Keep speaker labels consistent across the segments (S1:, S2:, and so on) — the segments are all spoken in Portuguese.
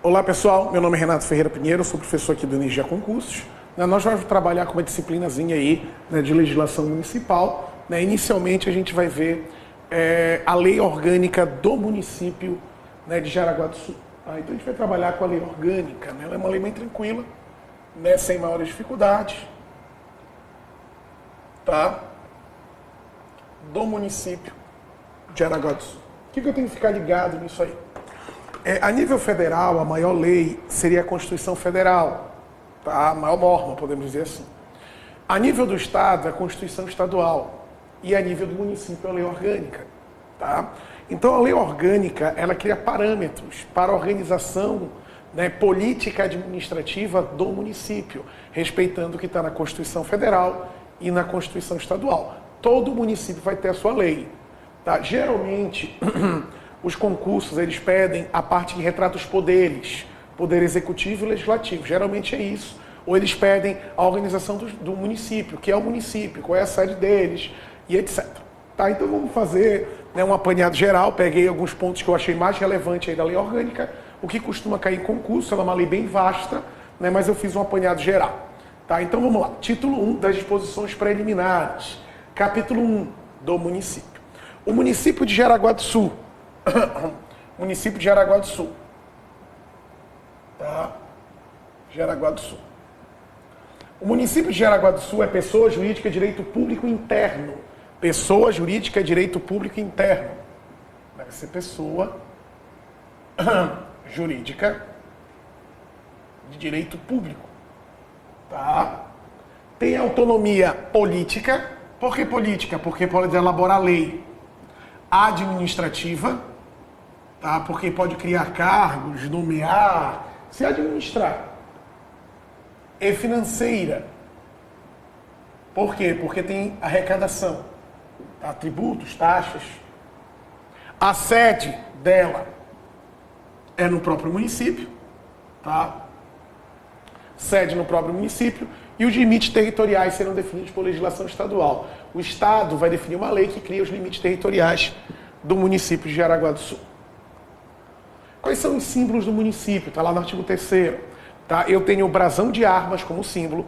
S1: Olá pessoal, meu nome é Renato Ferreira Pinheiro, sou professor aqui do Energia Concursos. Nós vamos trabalhar com uma disciplinazinha aí de legislação municipal. Inicialmente a gente vai ver a lei orgânica do município de Jaraguá do Sul. Então a gente vai trabalhar com a lei orgânica, ela é uma lei bem tranquila, sem maiores dificuldades, tá? Do município de Jaraguá do Sul. O que eu tenho que ficar ligado nisso aí? A nível federal, a maior lei seria a Constituição Federal, tá? A maior norma, podemos dizer assim. A nível do Estado, a Constituição Estadual. E a nível do município, a lei orgânica. Tá? Então, a lei orgânica, ela cria parâmetros para a organização política administrativa do município, respeitando o que está na Constituição Federal e na Constituição Estadual. Todo município vai ter a sua lei. Tá? Geralmente, os concursos, eles pedem a parte que retrata os poderes, poder executivo e legislativo. Geralmente é isso. Ou eles pedem a organização do município, que é o município, qual é a sede deles, e etc. Tá? Então vamos fazer um apanhado geral. Peguei alguns pontos que eu achei mais relevantes aí da lei orgânica, o que costuma cair em concurso. Ela é uma lei bem vasta, mas eu fiz um apanhado geral. Tá? Então vamos lá. Título 1 das disposições preliminares. Capítulo 1 do município. O município de Jaraguá do Sul. Município de Jaraguá do Sul. Tá? Jaraguá do Sul. O município de Jaraguá do Sul é pessoa jurídica de direito público interno. Pessoa jurídica de direito público interno. Deve ser pessoa jurídica de direito público. Tá? Tem autonomia política. Por que política? Porque pode elaborar lei administrativa, tá? Porque pode criar cargos, nomear, se administrar. E financeira. Por quê? Porque tem arrecadação, tá? Tributos, taxas. A sede dela é no próprio município, tá? Sede no próprio município. E os limites territoriais serão definidos por legislação estadual. O Estado vai definir uma lei que cria os limites territoriais do município de Jaraguá do Sul. Quais são os símbolos do município? Está lá no artigo 3º. Tá? Eu tenho o brasão de armas como símbolo.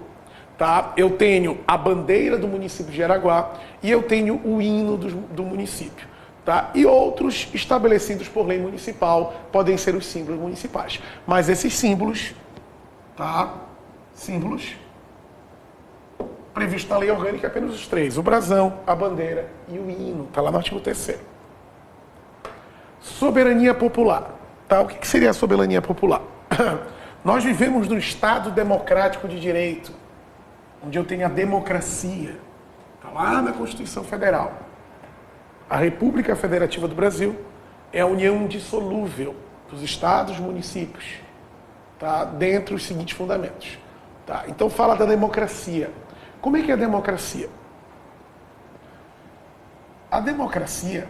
S1: Tá? Eu tenho a bandeira do município de Jaraguá. E eu tenho o hino do município. Tá? E outros estabelecidos por lei municipal podem ser os símbolos municipais. Mas esses símbolos, tá? Símbolos previsto na lei orgânica apenas os 3. O brasão, a bandeira e o hino. Está lá no artigo 3º. Soberania popular. Tá? O que seria a soberania popular? Nós vivemos num Estado democrático de direito, onde eu tenho a democracia. Está lá na Constituição Federal. A República Federativa do Brasil é a união indissolúvel dos estados e municípios, tá? Dentre os seguintes fundamentos. Tá? Então fala da democracia. Como é que é a democracia? A democracia,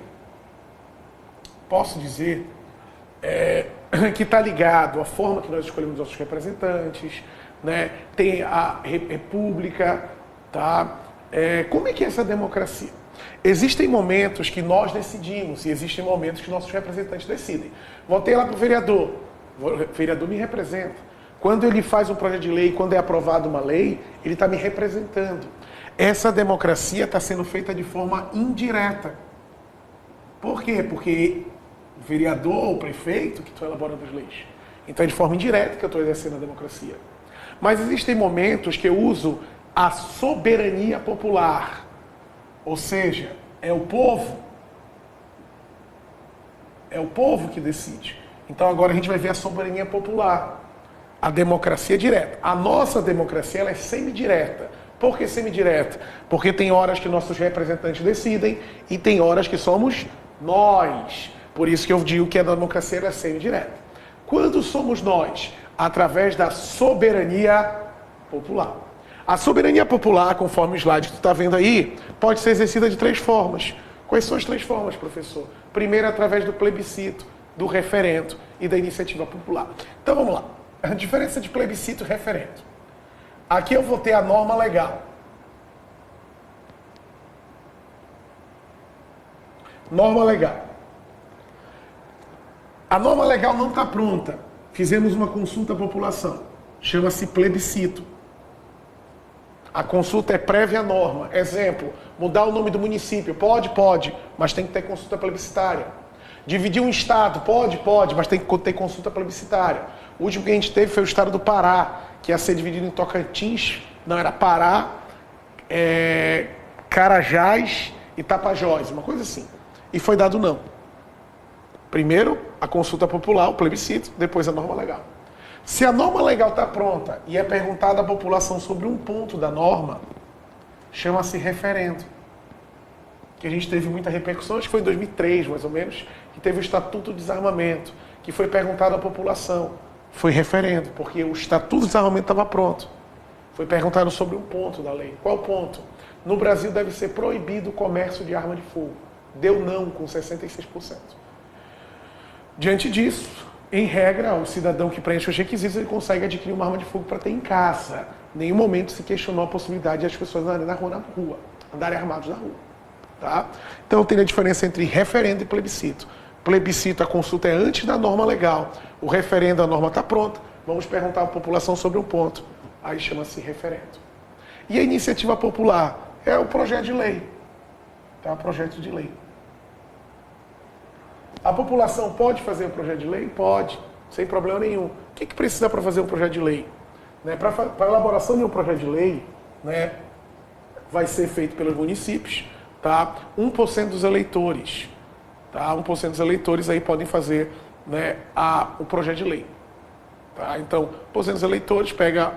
S1: posso dizer, que está ligado à forma que nós escolhemos nossos representantes, tem a república, tá? Como é que é essa democracia? Existem momentos que nós decidimos e existem momentos que nossos representantes decidem. Voltei lá para o vereador me representa. Quando ele faz um projeto de lei, quando é aprovada uma lei, ele está me representando. Essa democracia está sendo feita de forma indireta. Por quê? Porque o vereador, o prefeito, que estão elaborando as leis. Então é de forma indireta que eu estou exercendo a democracia. Mas existem momentos que eu uso a soberania popular. Ou seja, é o povo. É o povo que decide. Então agora a gente vai ver a soberania popular. A democracia direta. A nossa democracia ela é semidireta. Por que semidireta? Porque tem horas que nossos representantes decidem e tem horas que somos nós. Por isso que eu digo que a democracia ela é semidireta. Quando somos nós? Através da soberania popular. A soberania popular, conforme o slide que tu está vendo aí, pode ser exercida de 3 formas. Quais são as 3 formas, professor? Primeiro, através do plebiscito, do referendo e da iniciativa popular. Então vamos lá. A diferença de plebiscito e referendo. Aqui eu vou ter a norma legal. Norma legal. A norma legal não está pronta. fizemos uma consulta à população. Chama-se plebiscito. A consulta é prévia à norma. Exemplo, mudar o nome do município. Pode, mas tem que ter consulta plebiscitária. Dividir um estado. Pode, mas tem que ter consulta plebiscitária. O último que a gente teve foi o estado do Pará, que ia ser dividido em Tocantins, não, era Pará, Carajás e Tapajós, uma coisa assim. E foi dado não. Primeiro, a consulta popular, o plebiscito, depois a norma legal. Se a norma legal está pronta e é perguntada à população sobre um ponto da norma, chama-se referendo. Que a gente teve muita repercussão, acho que foi em 2003, mais ou menos, que teve o Estatuto de Desarmamento, que foi perguntado à população. Foi referendo, porque o Estatuto de Desarmamento estava pronto. Foi perguntado sobre um ponto da lei. Qual ponto? No Brasil deve ser proibido o comércio de arma de fogo. Deu não, com 66%. Diante disso, em regra, o cidadão que preenche os requisitos, ele consegue adquirir uma arma de fogo para ter em casa. Em nenhum momento se questionou a possibilidade de as pessoas andarem na rua, andarem armados na rua. Tá? Então tem a diferença entre referendo e plebiscito. Plebiscito, a consulta é antes da norma legal. O referendo, a norma está pronta. Vamos perguntar à população sobre um ponto. Aí chama-se referendo. E a iniciativa popular é o projeto de lei. Tá? O projeto de lei. A população pode fazer um projeto de lei? Pode, sem problema nenhum. O que precisa para fazer um projeto de lei? Né? Para a elaboração de um projeto de lei, né, vai ser feito pelos municípios, tá? 1% dos eleitores. Tá? 1% dos eleitores aí podem fazer, né, o projeto de lei. Tá? Então, 1% dos eleitores pega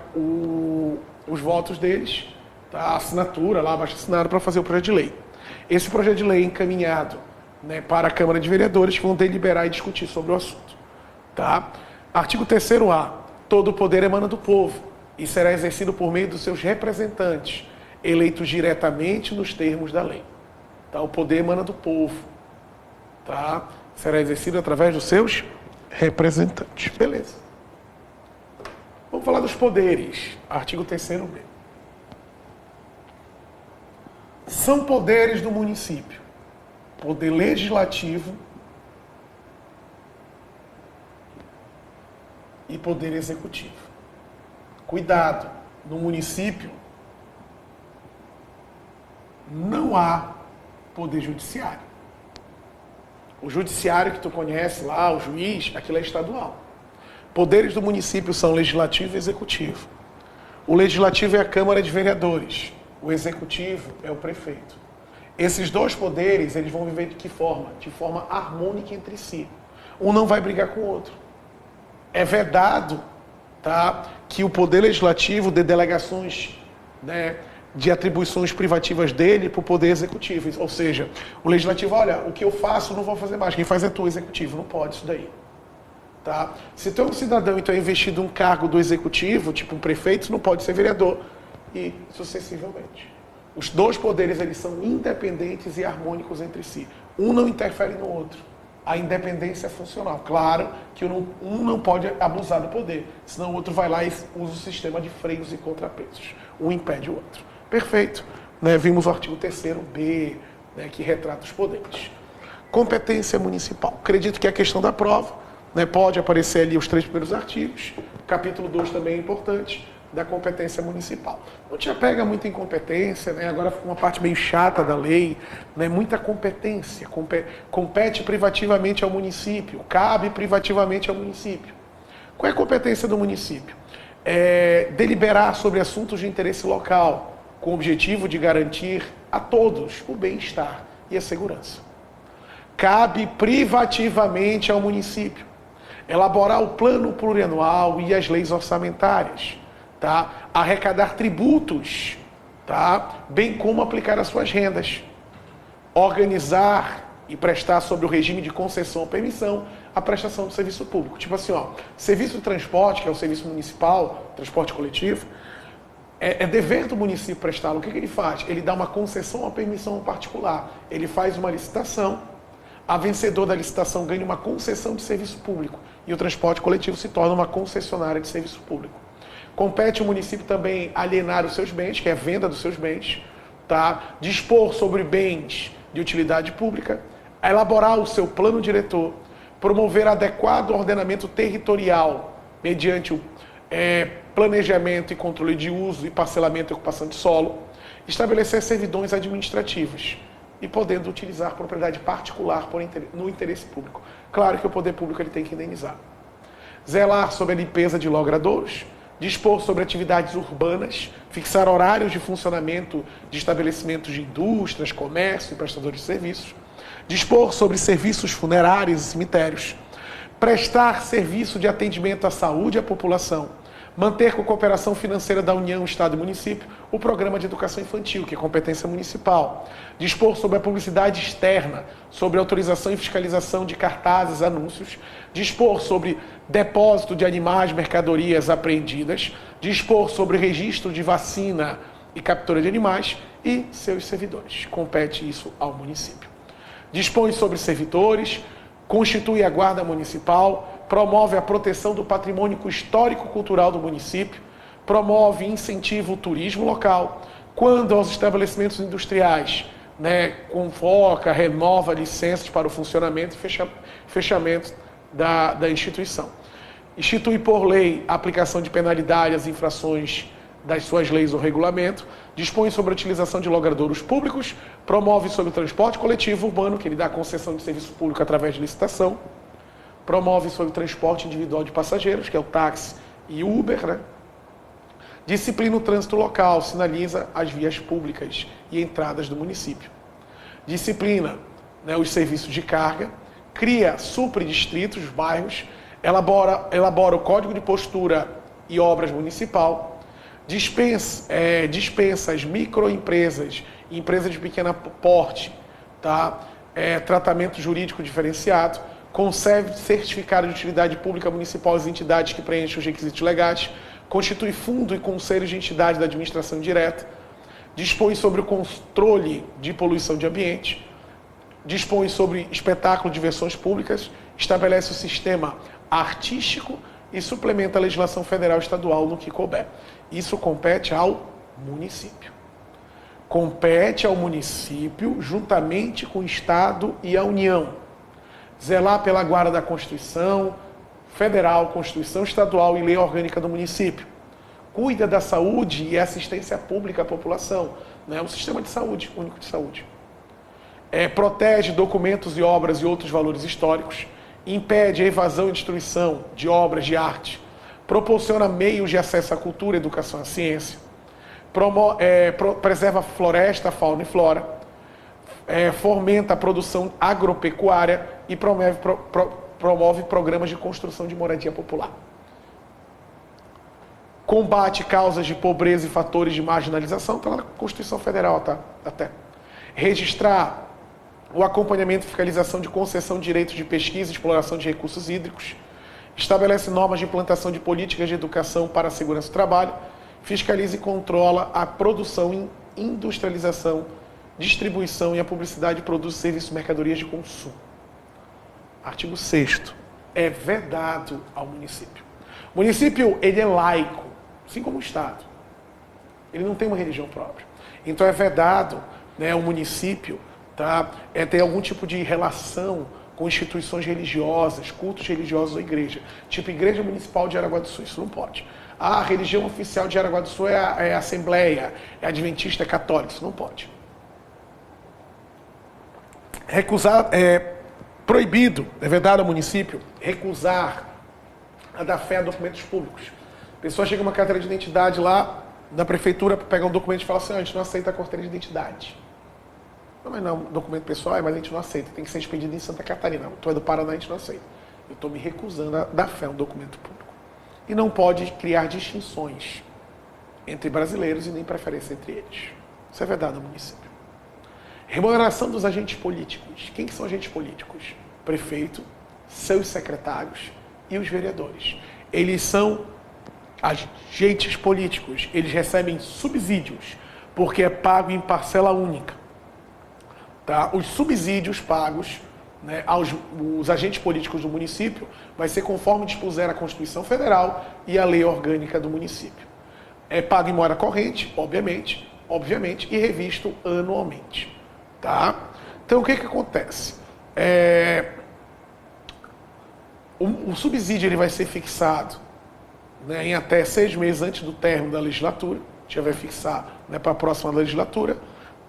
S1: os votos deles, tá? A assinatura lá, abaixo assinado para fazer o projeto de lei. Esse projeto de lei é encaminhado, né, para a Câmara de Vereadores, que vão deliberar e discutir sobre o assunto. Tá? Artigo 3º-A. Todo o poder emana do povo e será exercido por meio dos seus representantes, eleitos diretamente nos termos da lei. Tá? O poder emana do povo. Tá? Será exercido através dos seus representantes. Beleza. Vamos falar dos poderes. Artigo 3º-B. São poderes do município. Poder legislativo e poder executivo. Cuidado, no município não há poder judiciário. O judiciário que tu conhece lá, o juiz, aquilo é estadual. Poderes do município são legislativo e executivo. O legislativo é a Câmara de Vereadores. O executivo é o prefeito. Esses dois poderes, eles vão viver de que forma? De forma harmônica entre si. Um não vai brigar com o outro. É vedado, tá, que o poder legislativo dê delegações, né, de atribuições privativas dele para o poder executivo. Ou seja, o legislativo, olha, o que eu faço não vou fazer mais. Quem faz é tu, executivo. Não pode isso daí. Tá? Se tu é um cidadão e tu é investido em um cargo do executivo, tipo um prefeito, tu não pode ser vereador. E sucessivamente. Os dois poderes, eles são independentes e harmônicos entre si. Um não interfere no outro. A independência é funcional. Claro que um não pode abusar do poder, senão o outro vai lá e usa o sistema de freios e contrapesos. Um impede o outro. Perfeito. Né? Vimos o artigo 3º-B, né, que retrata os poderes. Competência municipal. Acredito que é a questão da prova, né, pode aparecer ali os 3 primeiros artigos. Capítulo 2 também é importante, da competência municipal. Não te apega muito em competência, né? Agora fica uma parte meio chata da lei, né? Muita competência, compete privativamente ao município, cabe privativamente ao município. Qual é a competência do município? Deliberar sobre assuntos de interesse local, com o objetivo de garantir a todos o bem-estar e a segurança. Cabe privativamente ao município elaborar o plano plurianual e as leis orçamentárias, tá? Arrecadar tributos, tá? Bem como aplicar as suas rendas, organizar e prestar sobre o regime de concessão ou permissão a prestação do serviço público. Tipo assim, ó, serviço de transporte, que é o serviço municipal, transporte coletivo, é dever do município prestá-lo. O que ele faz? Ele dá uma concessão ou permissão ao particular. Ele faz uma licitação, a vencedora da licitação ganha uma concessão de serviço público e o transporte coletivo se torna uma concessionária de serviço público. Compete ao município também alienar os seus bens, que é a venda dos seus bens, tá? Dispor sobre bens de utilidade pública, elaborar o seu plano diretor, promover adequado ordenamento territorial mediante o planejamento e controle de uso e parcelamento e ocupação de solo, estabelecer servidões administrativas e podendo utilizar propriedade particular no interesse público. Claro que o poder público ele tem que indenizar. Zelar sobre a limpeza de logradouros, dispor sobre atividades urbanas, fixar horários de funcionamento de estabelecimentos de indústrias, comércio e prestadores de serviços, dispor sobre serviços funerários e cemitérios, prestar serviço de atendimento à saúde à população, manter com cooperação financeira da União, Estado e Município o programa de educação infantil, que é competência municipal, dispor sobre a publicidade externa, sobre autorização e fiscalização de cartazes, anúncios, dispor sobre depósito de animais, mercadorias apreendidas, dispor sobre registro de vacina e captura de animais e seus servidores. Compete isso ao município. Dispõe sobre servidores, constitui a guarda municipal, promove a proteção do patrimônio histórico-cultural do município, promove e incentiva o turismo local, quando aos estabelecimentos industriais, convoca, renova licenças para o funcionamento e fechamento da instituição. Institui por lei a aplicação de penalidade às infrações das suas leis ou regulamento, dispõe sobre a utilização de logradouros públicos, promove sobre o transporte coletivo urbano, que ele dá concessão de serviço público através de licitação, promove sobre o transporte individual de passageiros, que é o táxi e o Uber, disciplina o trânsito local, sinaliza as vias públicas e entradas do município. Disciplina os serviços de carga, cria supredistritos, bairros, elabora o Código de Postura e Obras Municipal, dispensa as microempresas e empresas de pequeno porte, tratamento jurídico diferenciado, concede certificado de utilidade pública municipal às entidades que preenchem os requisitos legais, constitui fundo e conselhos de entidade da administração direta, dispõe sobre o controle de poluição de ambiente, dispõe sobre espetáculo de diversões públicas, estabelece o sistema artístico e suplementa a legislação federal e estadual no que couber. Isso compete ao município. Compete ao município, juntamente com o Estado e a União, zelar pela guarda da Constituição Federal, Constituição Estadual e Lei Orgânica do município. Cuida da saúde e assistência pública à população, o sistema de saúde, único de saúde. Protege documentos e obras e outros valores históricos, impede a evasão e destruição de obras de arte, proporciona meios de acesso à cultura, educação e à ciência, preserva a floresta, a fauna e flora, fomenta a produção agropecuária e promove programas de construção de moradia popular. Combate causas de pobreza e fatores de marginalização, está na Constituição Federal, até. Registrar o acompanhamento e fiscalização de concessão de direitos de pesquisa e exploração de recursos hídricos, estabelece normas de implantação de políticas de educação para a segurança do trabalho, fiscaliza e controla a produção, industrialização, distribuição e a publicidade de produtos, serviços e mercadorias de consumo. Artigo 6º. É vedado ao município. O município, ele é laico, assim como o Estado. Ele não tem uma religião própria. Então é vedado o município ter algum tipo de relação com instituições religiosas, cultos religiosos ou igreja. Tipo Igreja Municipal de Jaraguá do Sul, isso não pode. A religião oficial de Jaraguá do Sul é a Assembleia, é Adventista, é católica, isso não pode. Recusar, proibido, é vedado ao município, recusar a dar fé a documentos públicos. A pessoa chega uma carteira de identidade lá na prefeitura para pegar um documento e fala assim, a gente não aceita a carteira de identidade. Não, mas não, documento pessoal, mas a gente não aceita, tem que ser expedido em Santa Catarina. Tu é do Paraná, a gente não aceita. Eu estou me recusando a dar fé a um documento público. E não pode criar distinções entre brasileiros e nem preferência entre eles. Isso é vedado ao município. Remuneração dos agentes políticos. Quem que são agentes políticos? Prefeito, seus secretários e os vereadores. Eles são agentes políticos. Eles recebem subsídios, porque é pago em parcela única. Os subsídios pagos aos agentes políticos do município vai ser conforme dispuser a Constituição Federal e a Lei Orgânica do município. É pago em moeda corrente, obviamente, e revisto anualmente. Então, o que acontece? O subsídio ele vai ser fixado, né, em até 6 meses antes do término da legislatura. A gente já vai fixar, né, para a próxima legislatura.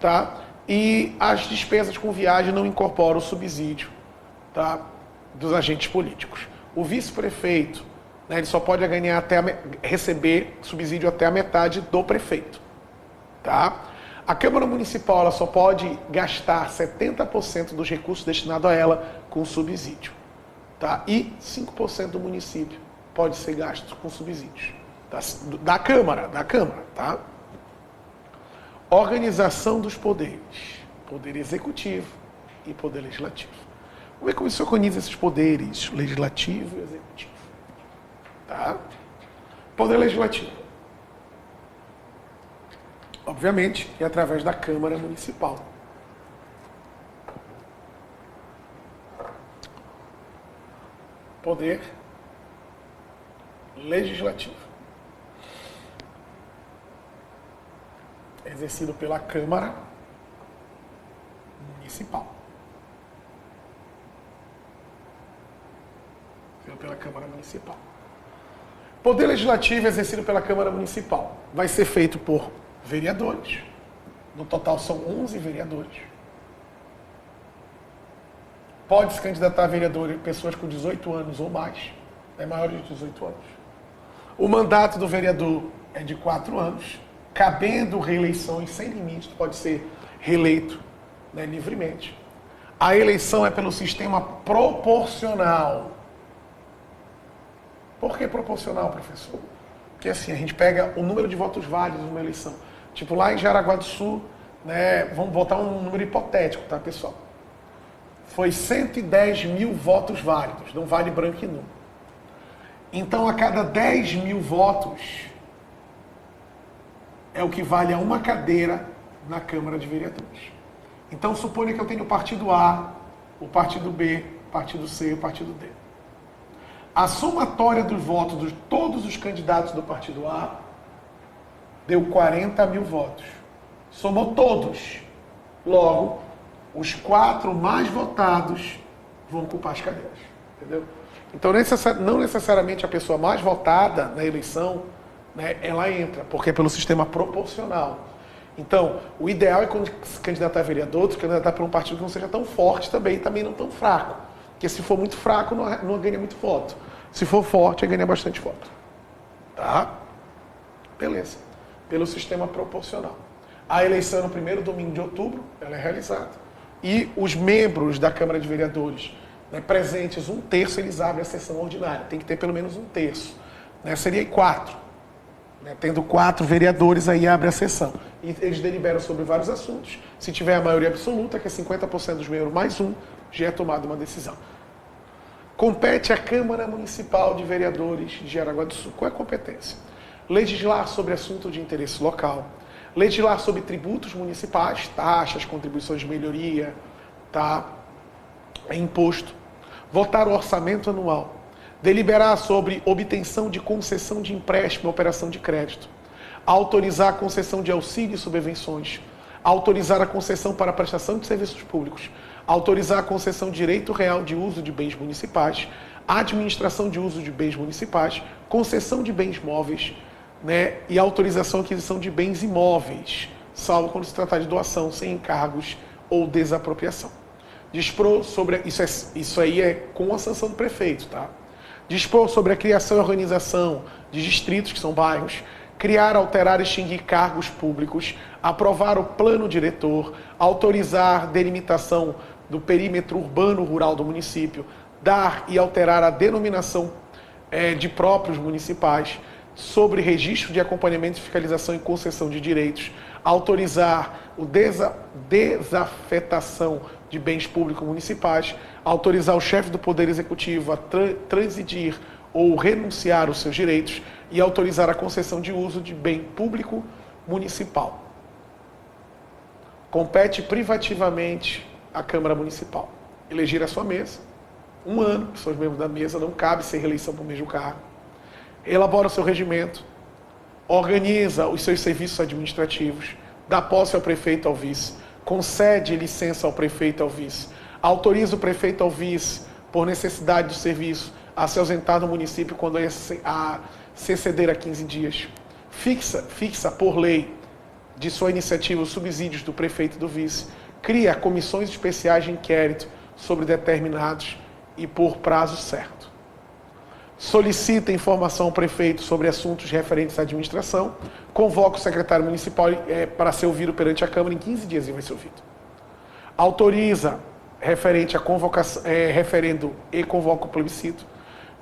S1: Tá? E as despesas com viagem não incorporam o subsídio, tá, dos agentes políticos. O vice-prefeito, né, ele só pode ganhar receber subsídio até a metade do prefeito. Tá? A Câmara Municipal ela só pode gastar 70% dos recursos destinados a ela com subsídio. Tá? E 5% do município pode ser gasto com subsídios. Tá? Da Câmara. Tá? Organização dos poderes. Poder executivo e poder legislativo. Vamos ver como se organiza esses poderes, legislativo e executivo. Tá? Poder legislativo. Obviamente, é através da Câmara Municipal. Poder legislativo. Exercido pela Câmara Municipal. Pela Câmara Municipal. Poder legislativo exercido pela Câmara Municipal vai ser feito por vereadores. No total são 11 vereadores. Pode se candidatar a vereador pessoas com 18 anos ou mais, é maior de 18 anos. O mandato do vereador é de 4 anos, cabendo reeleições sem limite, pode ser reeleito, né, livremente. A eleição é pelo sistema proporcional. Por que proporcional, professor? Porque assim, a gente pega o número de votos válidos numa eleição. Tipo lá em Jaraguá do Sul, né, vamos botar um número hipotético, tá, pessoal? Foi 110 mil votos válidos, não vale branco e nulo. Então, a cada 10 mil votos, é o que vale a uma cadeira na Câmara de Vereadores. Então, suponha que eu tenho o partido A, o partido B, o partido C e o partido D. A somatória dos votos de todos os candidatos do partido A deu 40 mil votos. Somou todos. Logo, os 4 mais votados vão ocupar as cadeiras. Entendeu? Então, não necessariamente a pessoa mais votada na eleição, né, ela entra, porque é pelo sistema proporcional. Então, o ideal é quando se candidatar a vereador, se candidatar para um partido que não seja tão forte também não tão fraco. Porque se for muito fraco, não ganha muito voto. Se for forte, ganha bastante voto. Tá? Beleza. Pelo sistema proporcional. A eleição é no primeiro domingo de outubro, ela é realizada. E os membros da Câmara de Vereadores, né, presentes, 1/3, eles abrem a sessão ordinária. Tem que ter pelo menos 1/3. Né, seria 4. Né, tendo 4 vereadores, aí abre a sessão. E eles deliberam sobre vários assuntos. Se tiver a maioria absoluta, que é 50% dos membros mais 1, já é tomada uma decisão. Compete à Câmara Municipal de Vereadores de Jaraguá do Sul. Qual é a competência? Legislar sobre assuntos de interesse local. Legislar sobre tributos municipais, taxas, contribuições de melhoria, tá? Imposto. Votar o orçamento anual. Deliberar sobre obtenção de concessão de empréstimo e operação de crédito. Autorizar a concessão de auxílios e subvenções. Autorizar a concessão para a prestação de serviços públicos. Autorizar a concessão de direito real de uso de bens municipais. Administração de uso de bens municipais. Concessão de bens móveis, né, e autorização à aquisição de bens imóveis, salvo quando se tratar de doação, sem encargos ou desapropriação. Dispor sobre... Isso aí é com a sanção do prefeito, tá? Dispor sobre a criação e organização de distritos, que são bairros, criar, alterar e extinguir cargos públicos, aprovar o plano diretor, autorizar delimitação do perímetro urbano-rural do município, dar e alterar a denominação de próprios municipais, sobre registro de acompanhamento, fiscalização e concessão de direitos, autorizar o desafetação de bens públicos municipais, autorizar o chefe do Poder Executivo a transidir ou renunciar aos seus direitos e autorizar a concessão de uso de bem público municipal. Compete privativamente à Câmara Municipal eleger a sua mesa, 1 ano, que são os membros da mesa, não cabe ser reeleição para o mesmo cargo. Elabora o seu regimento, organiza os seus serviços administrativos, dá posse ao prefeito e ao vice, concede licença ao prefeito e ao vice, autoriza o prefeito ao vice, por necessidade do serviço, a se ausentar do município quando a se exceder a 15 dias. Fixa por lei, de sua iniciativa, os subsídios do prefeito e do vice. Cria comissões especiais de inquérito sobre determinados e por prazo certo. Solicita informação ao prefeito sobre assuntos referentes à administração. Convoca o secretário municipal para ser ouvido perante a Câmara. Em 15 dias ele vai ser ouvido. Autoriza referente a convocação, referendo e convoca o plebiscito.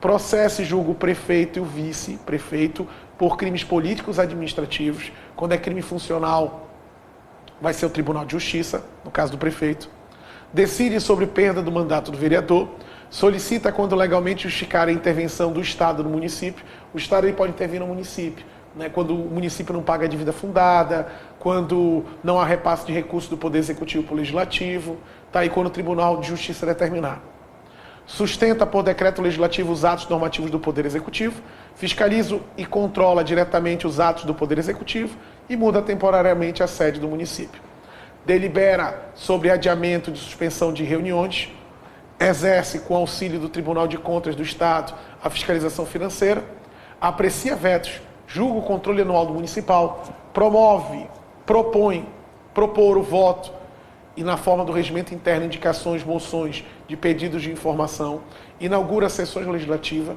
S1: Processa e julga o prefeito e o vice-prefeito por crimes políticos administrativos. Quando é crime funcional, vai ser o Tribunal de Justiça, no caso do prefeito. Decide sobre perda do mandato do vereador. Solicita, quando legalmente justificar a intervenção do Estado no município. O Estado ele pode intervir no município, né? Quando o município não paga a dívida fundada, quando não há repasse de recursos do Poder Executivo para o Legislativo, tá? E quando o Tribunal de Justiça determinar. Sustenta por decreto legislativo os atos normativos do Poder Executivo, fiscaliza e controla diretamente os atos do Poder Executivo e muda temporariamente a sede do município. Delibera sobre adiamento de suspensão de reuniões, exerce com auxílio do Tribunal de Contas do Estado a fiscalização financeira, aprecia vetos, julga o controle anual do municipal, propor o voto e, na forma do regimento interno, indicações, moções de pedidos de informação, inaugura sessões legislativas,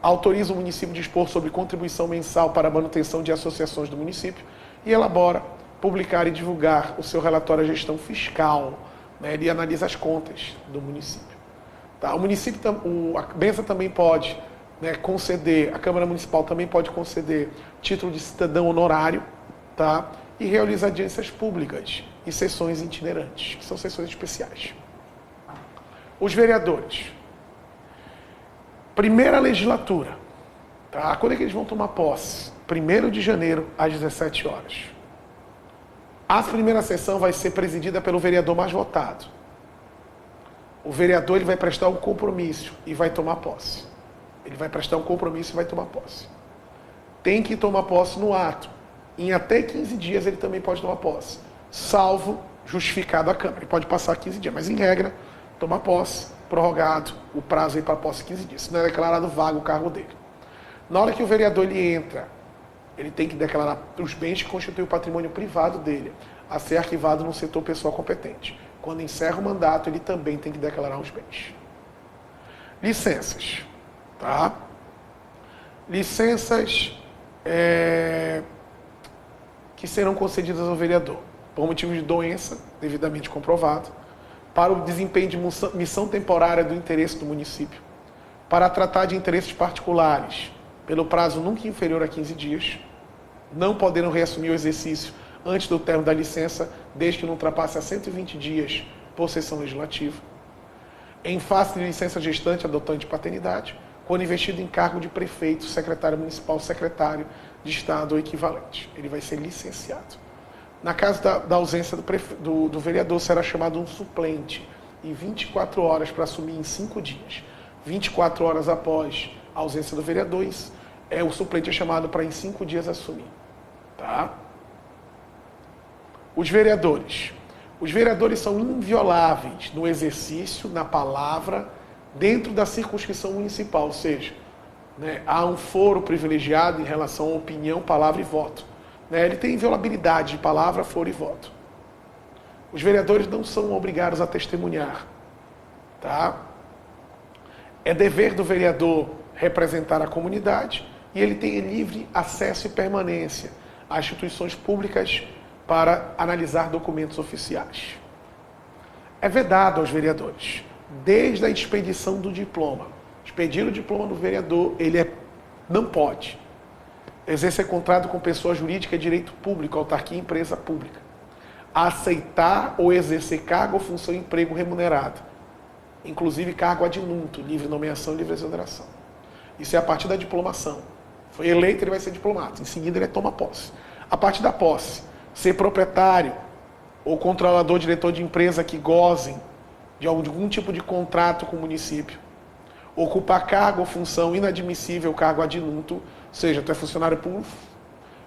S1: autoriza o município a dispor sobre contribuição mensal para a manutenção de associações do município e elabora, publicar e divulgar o seu relatório à gestão fiscal, né? Ele analisa as contas do município. Tá? O município, a Benção também pode, né, conceder, a Câmara Municipal também pode conceder título de cidadão honorário, tá? E realizar audiências públicas e sessões itinerantes, que são sessões especiais. Os vereadores. Primeira legislatura. Tá? Quando é que eles vão tomar posse? 1º de janeiro, às 17 horas. A primeira sessão vai ser presidida pelo vereador mais votado. O vereador ele vai prestar um compromisso e vai tomar posse. Ele vai prestar um compromisso e vai tomar posse. Tem que tomar posse no ato. Em até 15 dias ele também pode tomar posse, salvo justificado a Câmara. Ele pode passar 15 dias, mas em regra, tomar posse, prorrogado, o prazo aí para posse 15 dias. Se não é declarado vago o cargo dele. Na hora que o vereador ele entra, ele tem que declarar os bens que constituem o patrimônio privado dele, a ser arquivado no setor pessoal competente. Quando encerra o mandato, ele também tem que declarar os bens. Licenças. Tá? Licenças que serão concedidas ao vereador por motivo de doença, devidamente comprovado, para o desempenho de missão temporária do interesse do município, para tratar de interesses particulares, pelo prazo nunca inferior a 15 dias, não poderão reassumir o exercício antes do término da licença, desde que não ultrapasse a 120 dias por sessão legislativa. Em face de licença gestante adotante de paternidade, quando investido em cargo de prefeito, secretário municipal, secretário de Estado ou equivalente. Ele vai ser licenciado. Na caso da ausência do vereador, será chamado um suplente, em 24 horas para assumir em 5 dias. 24 horas após a ausência do vereador, o suplente é chamado para em 5 dias assumir. Tá? Os vereadores. Os vereadores são invioláveis no exercício, na palavra, dentro da circunscrição municipal, ou seja, né, há um foro privilegiado em relação à opinião, palavra e voto. Né, ele tem inviolabilidade de palavra, foro e voto. Os vereadores não são obrigados a testemunhar. Tá? É dever do vereador representar a comunidade e ele tem livre acesso e permanência a instituições públicas para analisar documentos oficiais. É vedado aos vereadores, desde a expedição do diploma. Expedir o diploma do vereador, não pode exercer contrato com pessoa jurídica, direito público, autarquia, empresa pública. Aceitar ou exercer cargo ou função em emprego remunerado, inclusive cargo adjunto, livre nomeação e livre exoneração. Isso é a partir da diplomação. Foi eleito, ele vai ser diplomado. Em seguida, ele toma posse. A partir da posse, ser proprietário ou controlador, diretor de empresa que gozem de algum tipo de contrato com o município, ocupar cargo ou função inadmissível, cargo adjunto, ou seja, tu é funcionário público,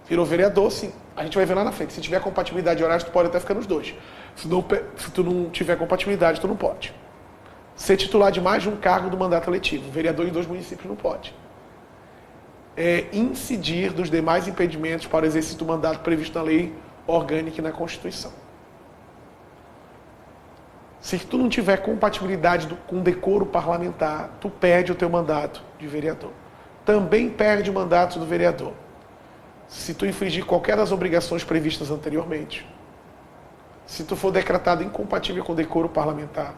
S1: virou vereador, sim. A gente vai ver lá na frente. Se tiver compatibilidade de horários, tu pode até ficar nos dois. Se tu não tiver compatibilidade, tu não pode. Ser titular de mais de um cargo do mandato eletivo. O vereador em 2 municípios não pode. Incidir dos demais impedimentos para o exercício do mandato previsto na lei orgânica e na Constituição. Se tu não tiver compatibilidade com decoro parlamentar, tu perde o teu mandato de vereador. Também perde o mandato do vereador se tu infringir qualquer das obrigações previstas anteriormente. Se tu for decretado incompatível com decoro parlamentar.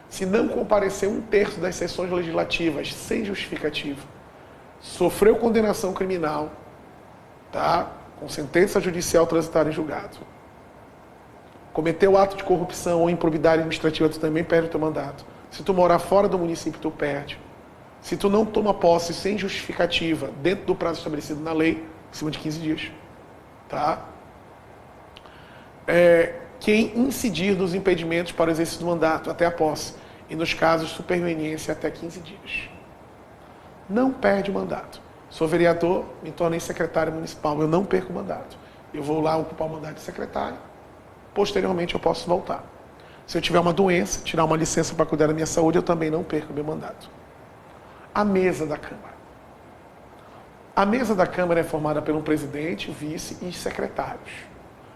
S1: Se não comparecer 1/3 das sessões legislativas sem justificativa. Sofreu condenação criminal, tá? Com sentença judicial transitada em julgado. Cometeu ato de corrupção ou improbidade administrativa, tu também perde o teu mandato. Se tu morar fora do município, tu perde. Se tu não toma posse sem justificativa, dentro do prazo estabelecido na lei, acima de 15 dias. Tá? Quem incidir dos impedimentos para o exercício do mandato até a posse, e nos casos de superveniência até 15 dias. Não perde o mandato. Sou vereador, me tornei secretário municipal, eu não perco o mandato. Eu vou lá ocupar o mandato de secretário, posteriormente eu posso voltar. Se eu tiver uma doença, tirar uma licença para cuidar da minha saúde, eu também não perco o meu mandato. A mesa da Câmara. A mesa da Câmara é formada por um presidente, vice e secretários.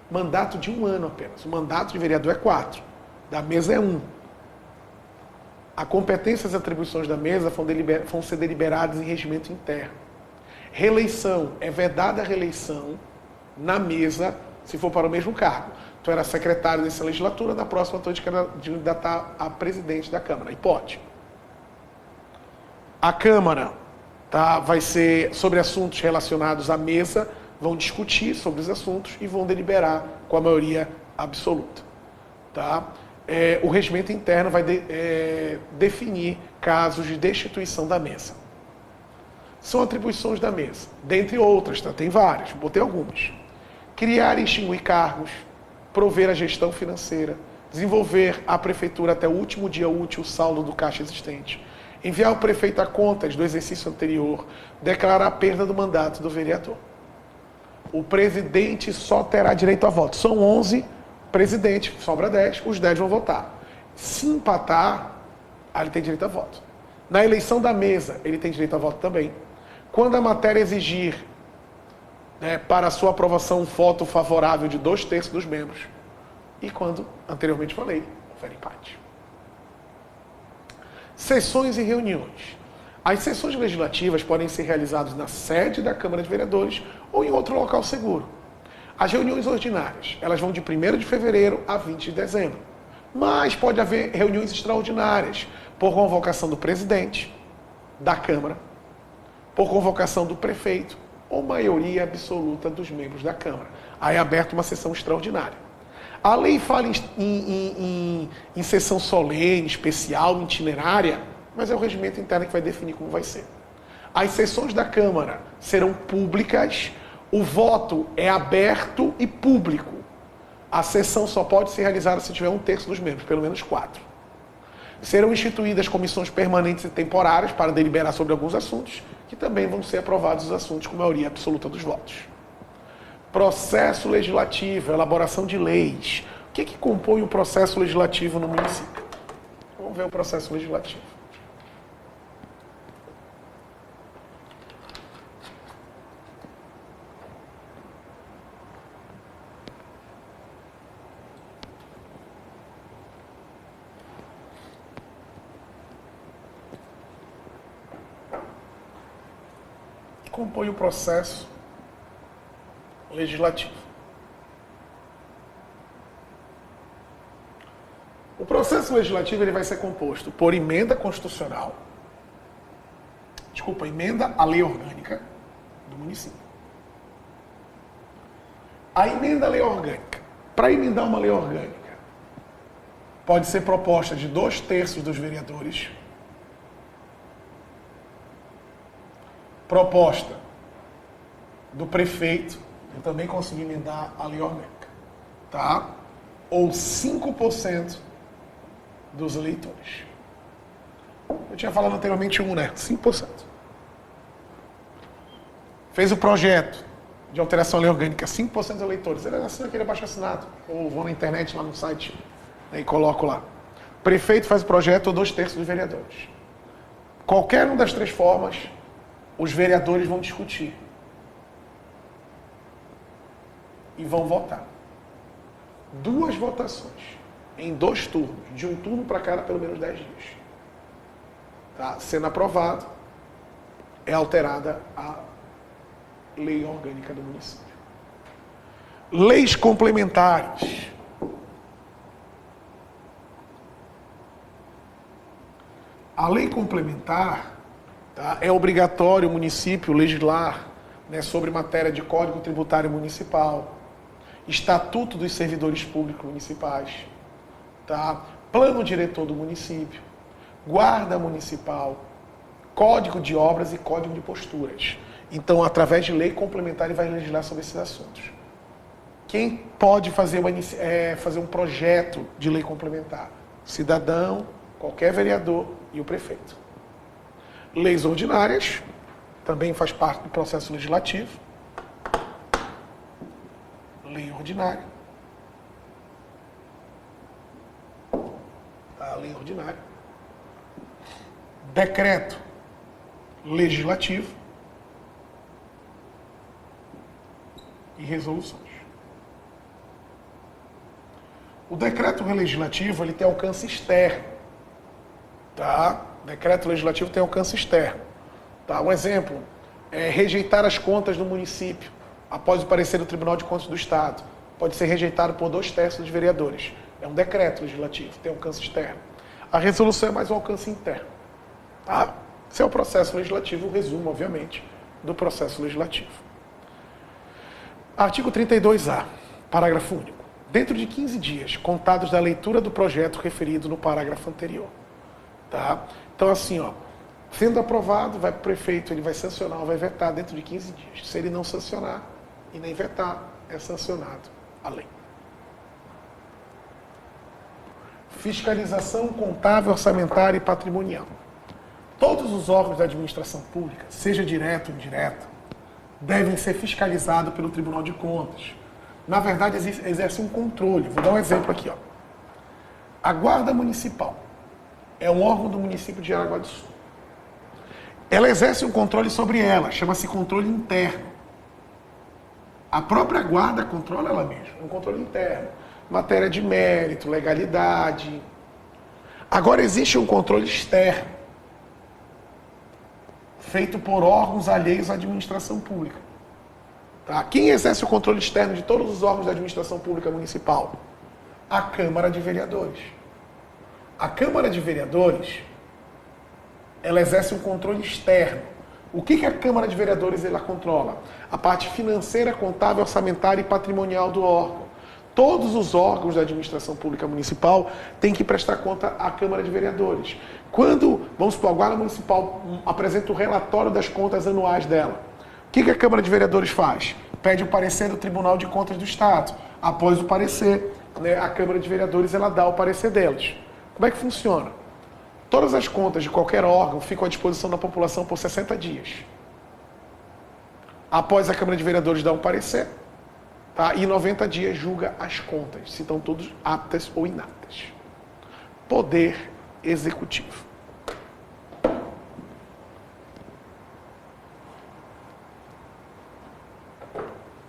S1: Mandato de 1 ano apenas. O mandato de vereador é 4. Da mesa é 1. A competência e as atribuições da mesa vão ser deliberadas em regimento interno. Reeleição. É vedada a reeleição na mesa, se for para o mesmo cargo. Tu era secretário dessa legislatura, na próxima tu te candidatar a presidente da Câmara. E pode. A Câmara vai ser sobre assuntos relacionados à mesa, vão discutir sobre os assuntos e vão deliberar com a maioria absoluta. Tá? O regimento interno vai definir casos de destituição da mesa. São atribuições da mesa, dentre outras, tá? Tem várias, botei algumas. Criar e extinguir cargos, prover a gestão financeira, desenvolver à prefeitura até o último dia útil o saldo do caixa existente, enviar ao prefeito a contas do exercício anterior, declarar a perda do mandato do vereador. O presidente só terá direito a voto. São 11 presidentes, sobra 10, os 10 vão votar. Se empatar, aí ele tem direito a voto. Na eleição da mesa, ele tem direito a voto também. Quando a matéria exigir para a sua aprovação um voto favorável de 2/3 dos membros. E quando, anteriormente falei, houver empate. Sessões e reuniões. As sessões legislativas podem ser realizadas na sede da Câmara de Vereadores ou em outro local seguro. As reuniões ordinárias, elas vão de 1º de fevereiro a 20 de dezembro. Mas pode haver reuniões extraordinárias, por convocação do presidente da Câmara, por convocação do prefeito, ou maioria absoluta dos membros da Câmara. Aí é aberta uma sessão extraordinária. A lei fala em sessão solene, especial, itinerária, mas é o regimento interno que vai definir como vai ser. As sessões da Câmara serão públicas, o voto é aberto e público. A sessão só pode ser realizada se tiver 1/3 dos membros, pelo menos 4. Serão instituídas comissões permanentes e temporárias para deliberar sobre alguns assuntos, que também vão ser aprovados os assuntos com maioria absoluta dos votos. Processo legislativo, elaboração de leis. O que compõe o processo legislativo no município? Vamos ver o processo legislativo. Compõe o processo legislativo. O processo legislativo ele vai ser composto por emenda constitucional, emenda à lei orgânica do município. A emenda à lei orgânica. Para emendar uma lei orgânica, pode ser proposta de 2/3 dos vereadores, proposta do prefeito, eu também consegui emendar a lei orgânica, tá? Ou 5% dos eleitores. Eu tinha falado anteriormente 5%. Fez o projeto de alteração à lei orgânica, 5% dos eleitores. Ele assina aquele abaixo assinado, ou vou na internet, lá no site, e coloco lá. Prefeito faz o projeto ou 2/3 dos vereadores. Qualquer uma das 3 formas, os vereadores vão discutir. E vão votar. 2 votações. Em 2 turnos. De um turno para cada, pelo menos 10 dias. Tá? Sendo aprovado, é alterada a lei orgânica do município. Leis complementares. A lei complementar, tá, é obrigatório o município legislar, né, sobre matéria de Código Tributário Municipal, Estatuto dos Servidores Públicos Municipais, tá, Plano Diretor do Município, Guarda Municipal, Código de Obras e Código de Posturas. Então, através de lei complementar, ele vai legislar sobre esses assuntos. Quem pode fazer um projeto de lei complementar? Cidadão, qualquer vereador e o prefeito. Leis ordinárias, também faz parte do processo legislativo. Lei ordinária. A lei ordinária. Decreto legislativo. E resoluções. O decreto legislativo, ele tem alcance externo. Tá? Decreto legislativo tem alcance externo. Tá? Um exemplo é rejeitar as contas do município após o parecer do Tribunal de Contas do Estado. Pode ser rejeitado por 2/3 dos vereadores. É um decreto legislativo, tem alcance externo. A resolução é mais um alcance interno. Tá? Esse é o processo legislativo, o resumo, obviamente, do processo legislativo. Artigo 32A, parágrafo único. Dentro de 15 dias, contados da leitura do projeto referido no parágrafo anterior. Tá? Então, assim, ó, sendo aprovado, vai para o prefeito, ele vai sancionar ou vai vetar dentro de 15 dias. Se ele não sancionar e nem vetar, é sancionado a lei. Fiscalização contábil, orçamentária e patrimonial. Todos os órgãos da administração pública, seja direto ou indireto, devem ser fiscalizados pelo Tribunal de Contas. Na verdade, exerce um controle. Vou dar um exemplo aqui. Ó. A Guarda Municipal é um órgão do município de Jaraguá do Sul. Ela exerce um controle sobre ela, chama-se controle interno. A própria guarda controla ela mesma, um controle interno. Matéria de mérito, legalidade. Agora existe um controle externo, feito por órgãos alheios à administração pública. Tá? Quem exerce o controle externo de todos os órgãos da administração pública municipal? A Câmara de Vereadores. A Câmara de Vereadores, ela exerce um controle externo. O que a Câmara de Vereadores ela controla? A parte financeira, contábil, orçamentária e patrimonial do órgão. Todos os órgãos da administração pública municipal têm que prestar conta à Câmara de Vereadores. Quando, vamos supor, a Guarda Municipal apresenta o relatório das contas anuais dela, o que a Câmara de Vereadores faz? Pede o parecer do Tribunal de Contas do Estado. Após o parecer, né, a Câmara de Vereadores ela dá o parecer deles. Como é que funciona? Todas as contas de qualquer órgão ficam à disposição da população por 60 dias. Após a Câmara de Vereadores dar um parecer, tá? E em 90 dias julga as contas, se estão todas aptas ou inaptas. Poder Executivo.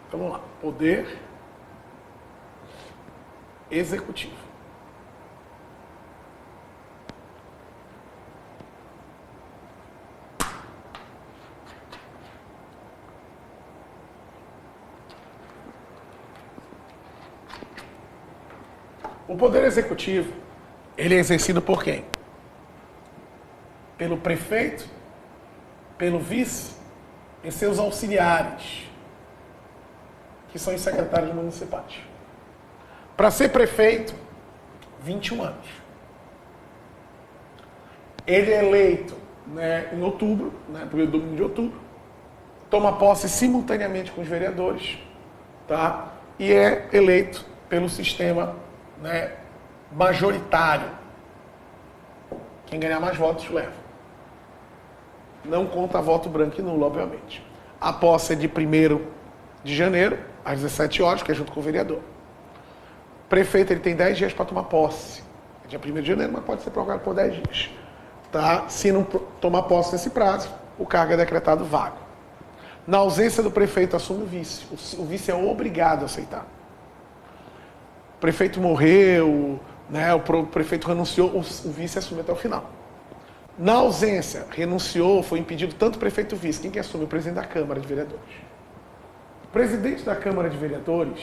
S1: Então vamos lá. Poder Executivo. O Poder Executivo, ele é exercido por quem? Pelo prefeito, pelo vice e seus auxiliares, que são os secretários municipais. Para ser prefeito, 21 anos. Ele é eleito, né, em outubro, né, primeiro domingo de outubro, toma posse simultaneamente com os vereadores, tá? E é eleito pelo sistema, né, majoritário. Quem ganhar mais votos leva. Não conta voto branco e nulo, obviamente. A posse é de 1º de janeiro, às 17 horas, que é junto com o vereador. O prefeito ele tem 10 dias para tomar posse. dia 1º de janeiro, mas pode ser prorrogado por 10 dias. Tá? Se não tomar posse nesse prazo, o cargo é decretado vago. Na ausência do prefeito, assume o vice. O vice é obrigado a aceitar. O prefeito morreu, né? O prefeito renunciou, o vice assume até o final. Na ausência, renunciou, foi impedido tanto o prefeito e o vice. Quem que assume? O presidente da Câmara de Vereadores. O presidente da Câmara de Vereadores,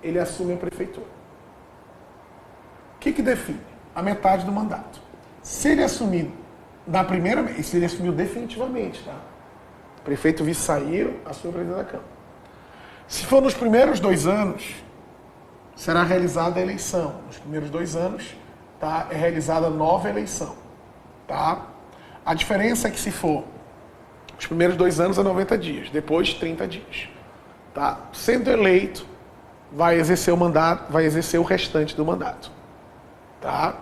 S1: ele assume a prefeitura. O que define? A metade do mandato. Se ele assumir na primeira vez, se ele assumiu definitivamente, tá? O prefeito e o vice saíram, assume o presidente da Câmara. Se for nos primeiros 2 anos, será realizada a eleição. Nos primeiros 2 anos, tá? É realizada nova eleição. Tá? A diferença é que se for os primeiros 2 anos é 90 dias, depois 30 dias. Tá? Sendo eleito, vai exercer o mandato, vai exercer o restante do mandato. Tá?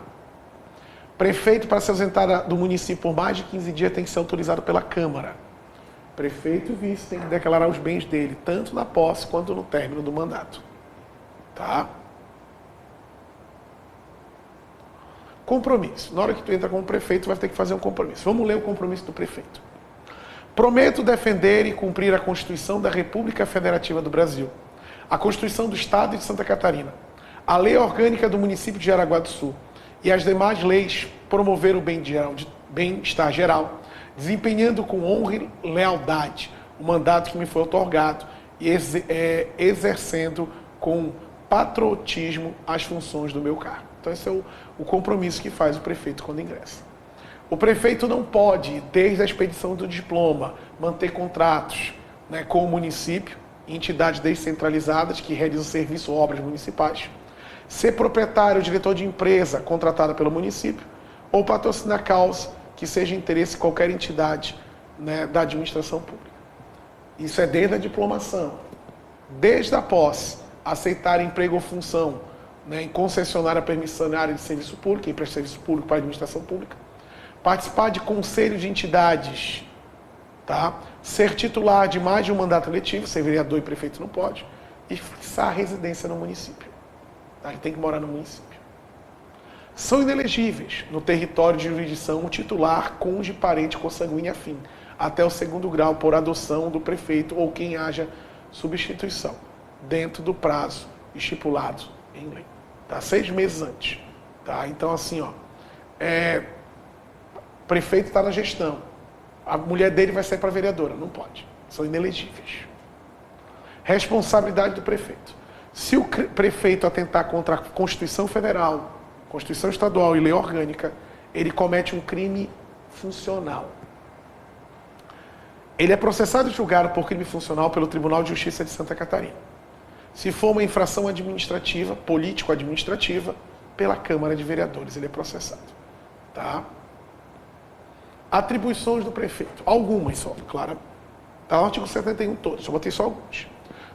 S1: Prefeito, para se ausentar do município por mais de 15 dias, tem que ser autorizado pela Câmara. Prefeito e vice tem que declarar os bens dele, tanto na posse quanto no término do mandato. Tá? Compromisso. Na hora que tu entra como prefeito, vai ter que fazer um compromisso. Vamos ler o compromisso do prefeito. Prometo defender e cumprir a Constituição da República Federativa do Brasil, a Constituição do Estado de Santa Catarina, a Lei Orgânica do município de Jaraguá do Sul e as demais leis, promover o bem-estar geral, desempenhando com honra e lealdade o mandato que me foi otorgado e exercendo com patriotismo as funções do meu cargo. Então esse é o compromisso que faz o prefeito quando ingressa. O prefeito não pode, desde a expedição do diploma, manter contratos, né, com o município, entidades descentralizadas que realizam serviço ou obras municipais, ser proprietário ou diretor de empresa contratada pelo município, ou patrocinar causa que seja interesse de qualquer entidade, né, da administração pública. Isso é desde a diplomação, desde a posse, aceitar emprego ou função, né, em concessionária permissionária de serviço público, quem presta serviço público para a administração pública, participar de conselho de entidades, tá? Ser titular de mais de um mandato eletivo, ser vereador e prefeito não pode, e fixar a residência no município. Tá? Ele tem que morar no município. São inelegíveis no território de jurisdição o titular, cônjuge, parente, consanguíneo afim, até o 2º grau por adoção do prefeito ou quem haja substituição, dentro do prazo estipulado em lei. Tá? 6 meses antes. Tá? Então, assim, ó, o prefeito está na gestão. A mulher dele vai sair para vereadora. Não pode. São inelegíveis. Responsabilidade do prefeito. Se o prefeito atentar contra a Constituição Federal, Constituição Estadual e Lei Orgânica, ele comete um crime funcional. Ele é processado e julgado por crime funcional pelo Tribunal de Justiça de Santa Catarina. Se for uma infração administrativa, político-administrativa, pela Câmara de Vereadores, ele é processado. Tá? Atribuições do prefeito. Algumas só, claro. Está no artigo 71 todo, só botei só alguns.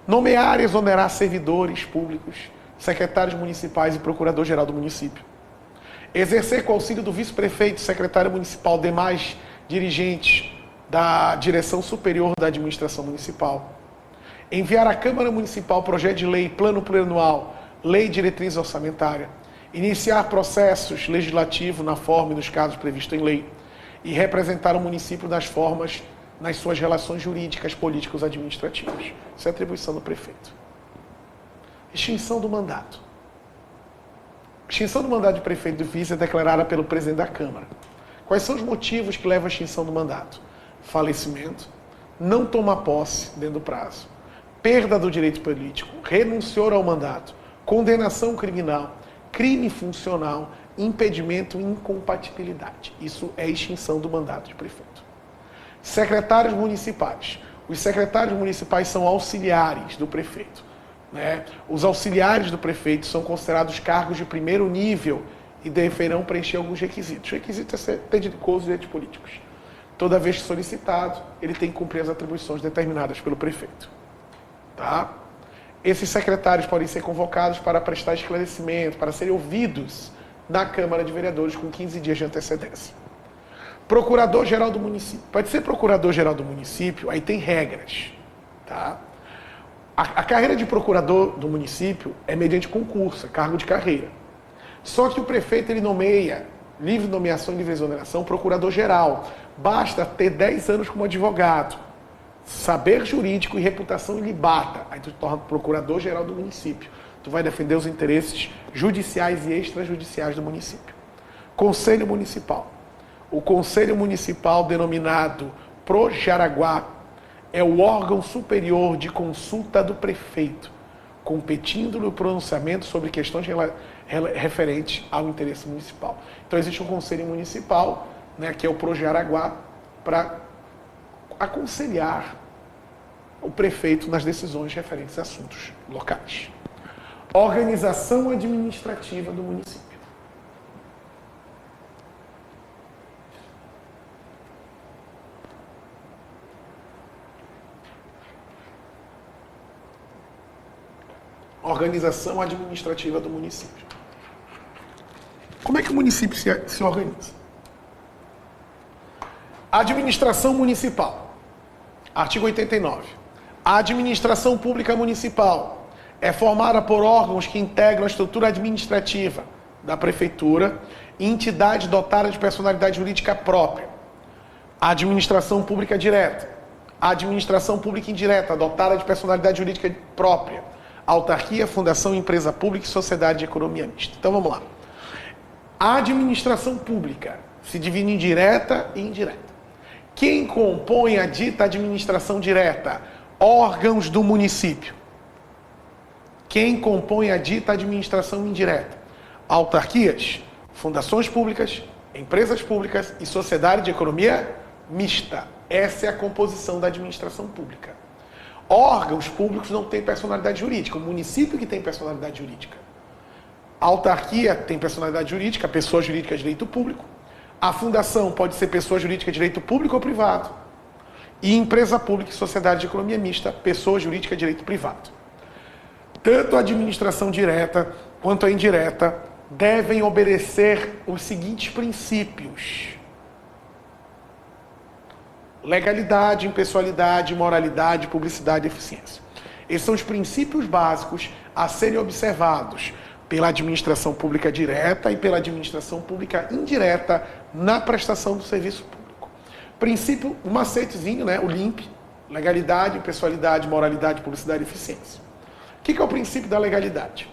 S1: Nomear e exonerar servidores públicos, secretários municipais e procurador-geral do município. Exercer com auxílio do vice-prefeito, secretário municipal, demais dirigentes da direção superior da administração municipal. Enviar à Câmara Municipal projeto de lei, plano plurianual, lei de diretriz orçamentária. Iniciar processos legislativos na forma e nos casos previstos em lei. E representar o município das formas nas suas relações jurídicas, políticas, administrativas. Isso é atribuição do prefeito. Extinção do mandato. Extinção do mandato de prefeito e do vice é declarada pelo presidente da Câmara. Quais são os motivos que levam à extinção do mandato? Falecimento, não tomar posse dentro do prazo, perda do direito político, renunciou ao mandato, condenação criminal, crime funcional, impedimento e incompatibilidade. Isso é extinção do mandato de prefeito. Secretários municipais. Os secretários municipais são auxiliares do prefeito. Né? Os auxiliares do prefeito são considerados cargos de primeiro nível e deverão preencher alguns requisitos. O requisito é ser dedicado aos direitos políticos. Toda vez que solicitado, ele tem que cumprir as atribuições determinadas pelo prefeito. Tá? Esses secretários podem ser convocados para prestar esclarecimento, para serem ouvidos na Câmara de Vereadores com 15 dias de antecedência. Procurador-geral do município. Pode ser procurador-geral do município, aí tem regras. Tá? A carreira de procurador do município é mediante concurso, é cargo de carreira. Só que o prefeito ele nomeia, livre nomeação e livre exoneração, procurador-geral. Basta ter 10 anos como advogado, saber jurídico e reputação ilibata. Aí tu te torna procurador-geral do município. Tu vai defender os interesses judiciais e extrajudiciais do município. Conselho Municipal. O Conselho Municipal, denominado PROJaraguá, é o órgão superior de consulta do prefeito, competindo no pronunciamento sobre questões referentes ao interesse municipal. Então existe um Conselho Municipal, né, que é o PROJaraguá, para aconselhar o prefeito nas decisões referentes a assuntos locais. Organização administrativa do município. Organização administrativa do município. Como é que o município se organiza? Administração municipal. Artigo 89. A administração pública municipal é formada por órgãos que integram a estrutura administrativa da prefeitura e entidades dotadas de personalidade jurídica própria. A administração pública direta. A administração pública indireta, dotada de personalidade jurídica própria. Autarquia, fundação, empresa pública e sociedade de economia mista. Então vamos lá. A administração pública se divide em direta e indireta. Quem compõe a dita administração direta? Órgãos do município. Quem compõe a dita administração indireta? Autarquias, fundações públicas, empresas públicas e sociedade de economia mista. Essa é a composição da administração pública. Órgãos públicos não têm personalidade jurídica, o município que tem personalidade jurídica. A autarquia tem personalidade jurídica, pessoa jurídica de direito público. A fundação pode ser pessoa jurídica de direito público ou privado. E empresa pública e sociedade de economia mista, pessoa jurídica de direito privado. Tanto a administração direta quanto a indireta devem obedecer os seguintes princípios: legalidade, impessoalidade, moralidade, publicidade e eficiência. Esses são os princípios básicos a serem observados pela administração pública direta e pela administração pública indireta na prestação do serviço público. Princípio, um macetezinho, né? O LIMP, legalidade, impessoalidade, moralidade, publicidade e eficiência. O que é o princípio da legalidade?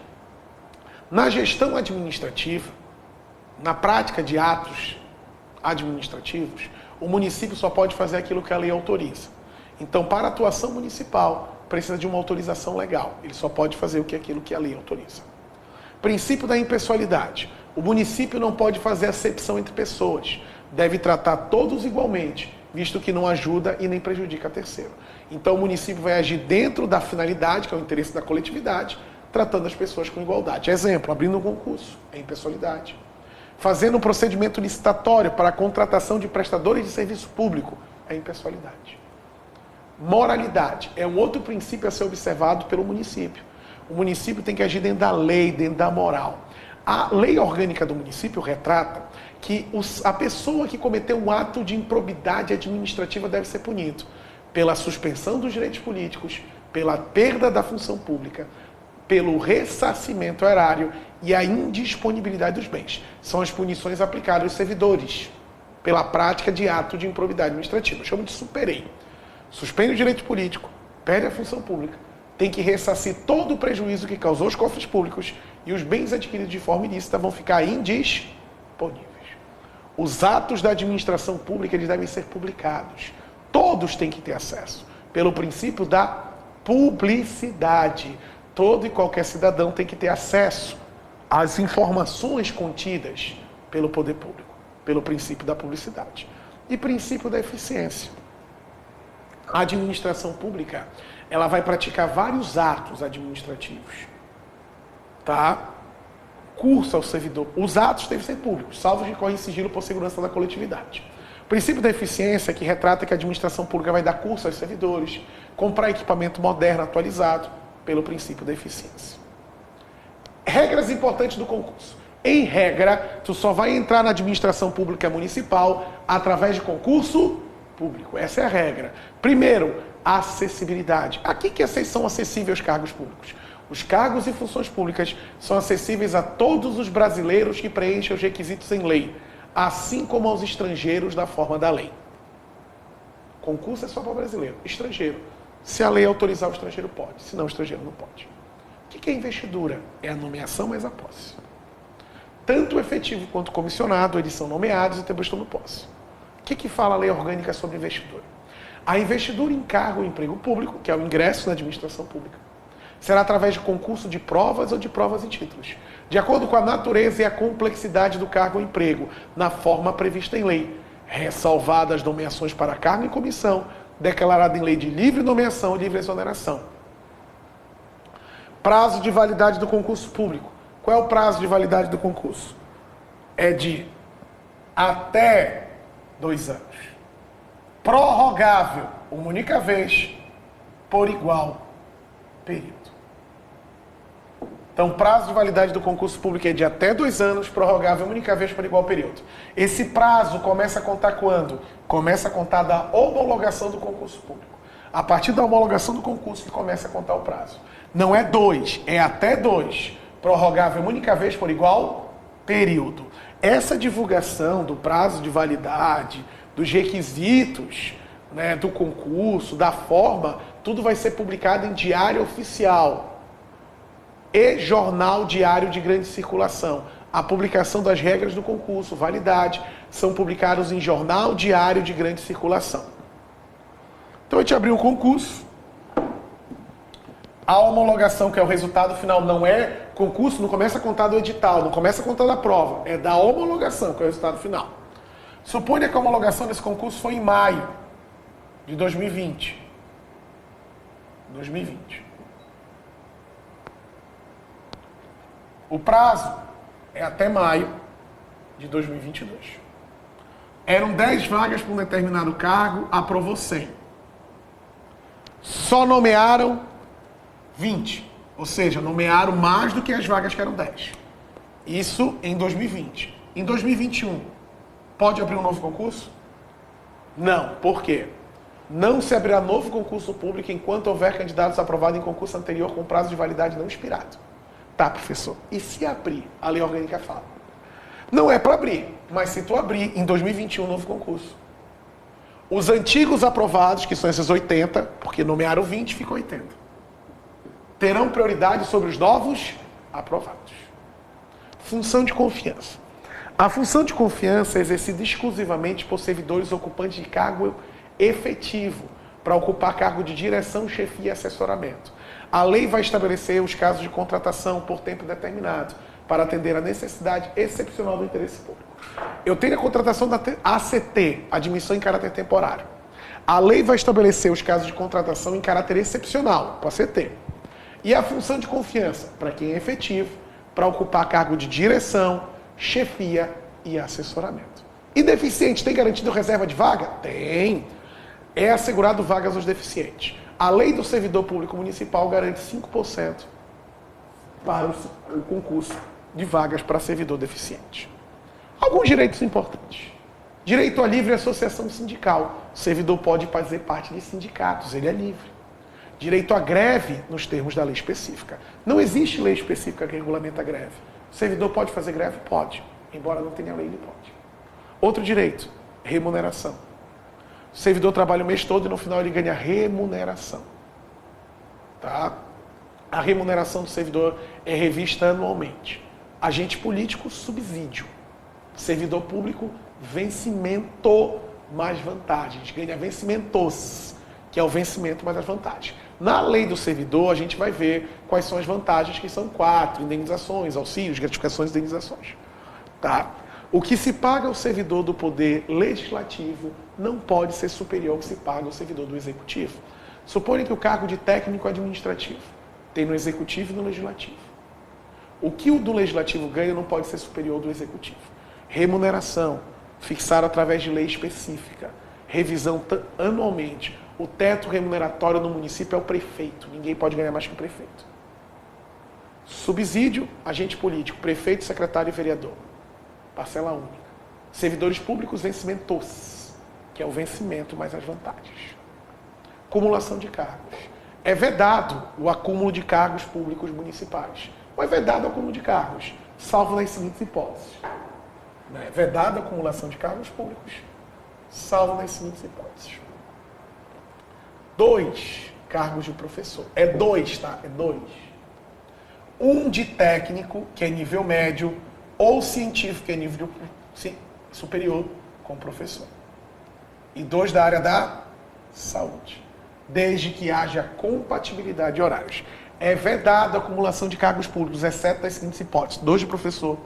S1: Na gestão administrativa, na prática de atos administrativos, o município só pode fazer aquilo que a lei autoriza. Então, para a atuação municipal, precisa de uma autorização legal. Ele só pode fazer aquilo que a lei autoriza. Princípio da impessoalidade. O município não pode fazer acepção entre pessoas. Deve tratar todos igualmente, visto que não ajuda e nem prejudica terceiro. Então, o município vai agir dentro da finalidade, que é o interesse da coletividade, tratando as pessoas com igualdade. Exemplo, abrindo um concurso, é impessoalidade. Fazendo um procedimento licitatório para a contratação de prestadores de serviço público, é impessoalidade. Moralidade é um outro princípio a ser observado pelo município. O município tem que agir dentro da lei, dentro da moral. A lei orgânica do município retrata que a pessoa que cometeu um ato de improbidade administrativa deve ser punido pela suspensão dos direitos políticos, pela perda da função pública, pelo ressarcimento erário e a indisponibilidade dos bens. São as punições aplicadas aos servidores pela prática de ato de improbidade administrativa. Eu chamo de superei. Suspende o direito político, perde a função pública, tem que ressarcir todo o prejuízo que causou aos cofres públicos e os bens adquiridos de forma ilícita vão ficar indisponíveis. Os atos da administração pública eles devem ser publicados. Todos têm que ter acesso, pelo princípio da publicidade. Todo e qualquer cidadão tem que ter acesso às informações contidas pelo poder público, pelo princípio da publicidade. E princípio da eficiência. A administração pública, ela vai praticar vários atos administrativos. Tá? Curso ao servidor. Os atos devem ser públicos, salvo que correm sigilo por segurança da coletividade. O princípio da eficiência, que retrata que a administração pública vai dar curso aos servidores, comprar equipamento moderno, atualizado, pelo princípio da eficiência. Regras importantes do concurso. Em regra, tu só vai entrar na administração pública municipal através de concurso público. Essa é a regra. Primeiro, acessibilidade. Aqui que são acessíveis aos cargos públicos. Os cargos e funções públicas são acessíveis a todos os brasileiros que preenchem os requisitos em lei, assim como aos estrangeiros da forma da lei. Concurso é só para brasileiro. Estrangeiro. Se a lei autorizar o estrangeiro, pode. Se não, o estrangeiro não pode. O que é investidura? É a nomeação mais a posse. Tanto o efetivo quanto o comissionado, eles são nomeados e também estão no posse. O que fala a lei orgânica sobre investidura? A investidura em cargo ou emprego público, que é o ingresso na administração pública, será através de concurso de provas ou de provas e títulos, de acordo com a natureza e a complexidade do cargo ou emprego, na forma prevista em lei, ressalvadas nomeações para cargo e comissão, declarada em lei de livre nomeação e livre exoneração. Prazo de validade do concurso público. Qual é o prazo de validade do concurso? É de até 2 anos. Prorrogável, uma única vez, por igual período. Então, o prazo de validade do concurso público é de até 2 anos, prorrogável uma única vez por igual período. Esse prazo começa a contar quando? Começa a contar da homologação do concurso público. A partir da homologação do concurso que começa a contar o prazo. Não é 2, é até 2. Prorrogável uma única vez por igual período. Essa divulgação do prazo de validade, dos requisitos, né, do concurso, da forma, tudo vai ser publicado em diário oficial e jornal diário de grande circulação. A publicação das regras do concurso, validade, são publicados em jornal diário de grande circulação. Então a gente abriu o concurso. A homologação, que é o resultado final, não é concurso, não começa a contar do edital, não começa a contar da prova, é da homologação, que é o resultado final. Suponha que a homologação desse concurso foi em maio de 2020. O prazo é até maio de 2022. Eram 10 vagas para um determinado cargo, aprovou 100. Só nomearam 20. Ou seja, nomearam mais do que as vagas que eram 10. Isso em 2020. Em 2021, pode abrir um novo concurso? Não. Por quê? Não se abrirá novo concurso público enquanto houver candidatos aprovados em concurso anterior com prazo de validade não expirado. Tá, professor. E se abrir? A lei orgânica fala. Não é para abrir, mas se tu abrir em 2021 um novo concurso, os antigos aprovados, que são esses 80, porque nomearam 20, ficou 80, terão prioridade sobre os novos aprovados. Função de confiança. A função de confiança é exercida exclusivamente por servidores ocupantes de cargo efetivo, para ocupar cargo de direção, chefia e assessoramento. A lei vai estabelecer os casos de contratação por tempo determinado, para atender a necessidade excepcional do interesse público. Eu tenho a contratação da ACT, admissão em caráter temporário. A lei vai estabelecer os casos de contratação em caráter excepcional, para ACT. E a função de confiança, para quem é efetivo, para ocupar cargo de direção, chefia e assessoramento. E deficiente, tem garantido reserva de vaga? Tem. É assegurado vagas aos deficientes. A lei do servidor público municipal garante 5% para o concurso de vagas para servidor deficiente. Alguns direitos importantes. Direito à livre associação sindical. O servidor pode fazer parte de sindicatos, ele é livre. Direito à greve nos termos da lei específica. Não existe lei específica que regulamenta a greve. O servidor pode fazer greve? Pode. Embora não tenha lei, ele pode. Outro direito, remuneração. O servidor trabalha o mês todo e no final ele ganha remuneração. Tá? A remuneração do servidor é revista anualmente. Agente político, subsídio. Servidor público, vencimento mais vantagens. Ganha vencimentos, que é o vencimento mais as vantagens. Na lei do servidor, a gente vai ver quais são as vantagens, que são 4, indenizações, auxílios, gratificações e indenizações. Tá? O que se paga ao servidor do poder legislativo não pode ser superior ao que se paga ao servidor do executivo. Suponha que o cargo de técnico administrativo tem no executivo e no legislativo. O que o do legislativo ganha não pode ser superior ao do executivo. Remuneração, fixar através de lei específica. Revisão anualmente. O teto remuneratório no município é o prefeito. Ninguém pode ganhar mais que o prefeito. Subsídio, agente político, prefeito, secretário e vereador. Parcela única. Servidores públicos, vencimentos, que é o vencimento mais as vantagens. Cumulação de cargos. é vedado o acúmulo de cargos públicos municipais. Ou é vedado o acúmulo de cargos, salvo nas seguintes hipóteses. É vedada a acumulação de cargos públicos, salvo nas seguintes hipóteses. 2 cargos de professor. É 2, tá? É 2. Um de técnico, que é nível médio, ou científico, que é nível superior, com professor. E 2 da área da saúde. Desde que haja compatibilidade de horários. É vedada a acumulação de cargos públicos, exceto das seguintes hipóteses. 2 de professor,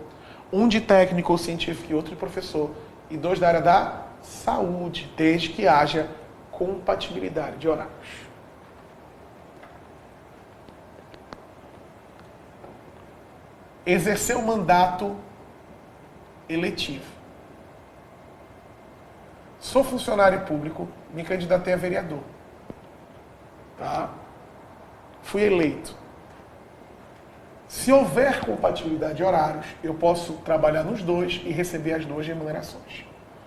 S1: um de técnico ou científico e outro de professor. E 2 da área da saúde, desde que haja compatibilidade de horários. Exercer o mandato eletivo. Sou funcionário público, me candidatei a vereador. Tá? Fui eleito. Se houver compatibilidade de horários, eu posso trabalhar nos 2 e receber as 2 remunerações.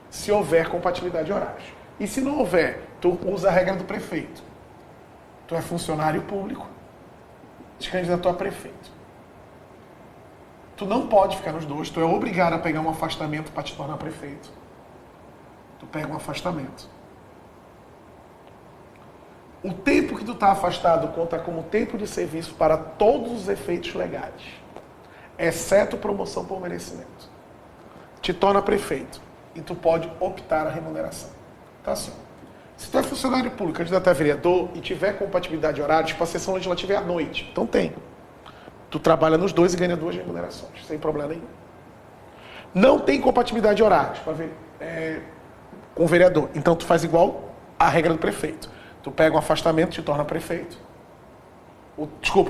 S1: Se houver compatibilidade de horários. E se não houver, tu usa a regra do prefeito. Tu é funcionário público, te candidatou a prefeito. Tu não pode ficar nos 2, tu é obrigado a pegar um afastamento para te tornar prefeito. Tu pega um afastamento. O tempo que tu está afastado conta como tempo de serviço para todos os efeitos legais, exceto promoção por merecimento. Te torna prefeito e tu pode optar a remuneração. Então assim, se tu é funcionário público, candidato a vereador e tiver compatibilidade de horários, tipo a sessão legislativa é à noite, então tem. Tu trabalha nos 2 e ganha 2 remunerações, sem problema nenhum. Não tem compatibilidade de horários com o vereador, então tu faz igual a regra do prefeito. Tu pega um afastamento e te torna prefeito.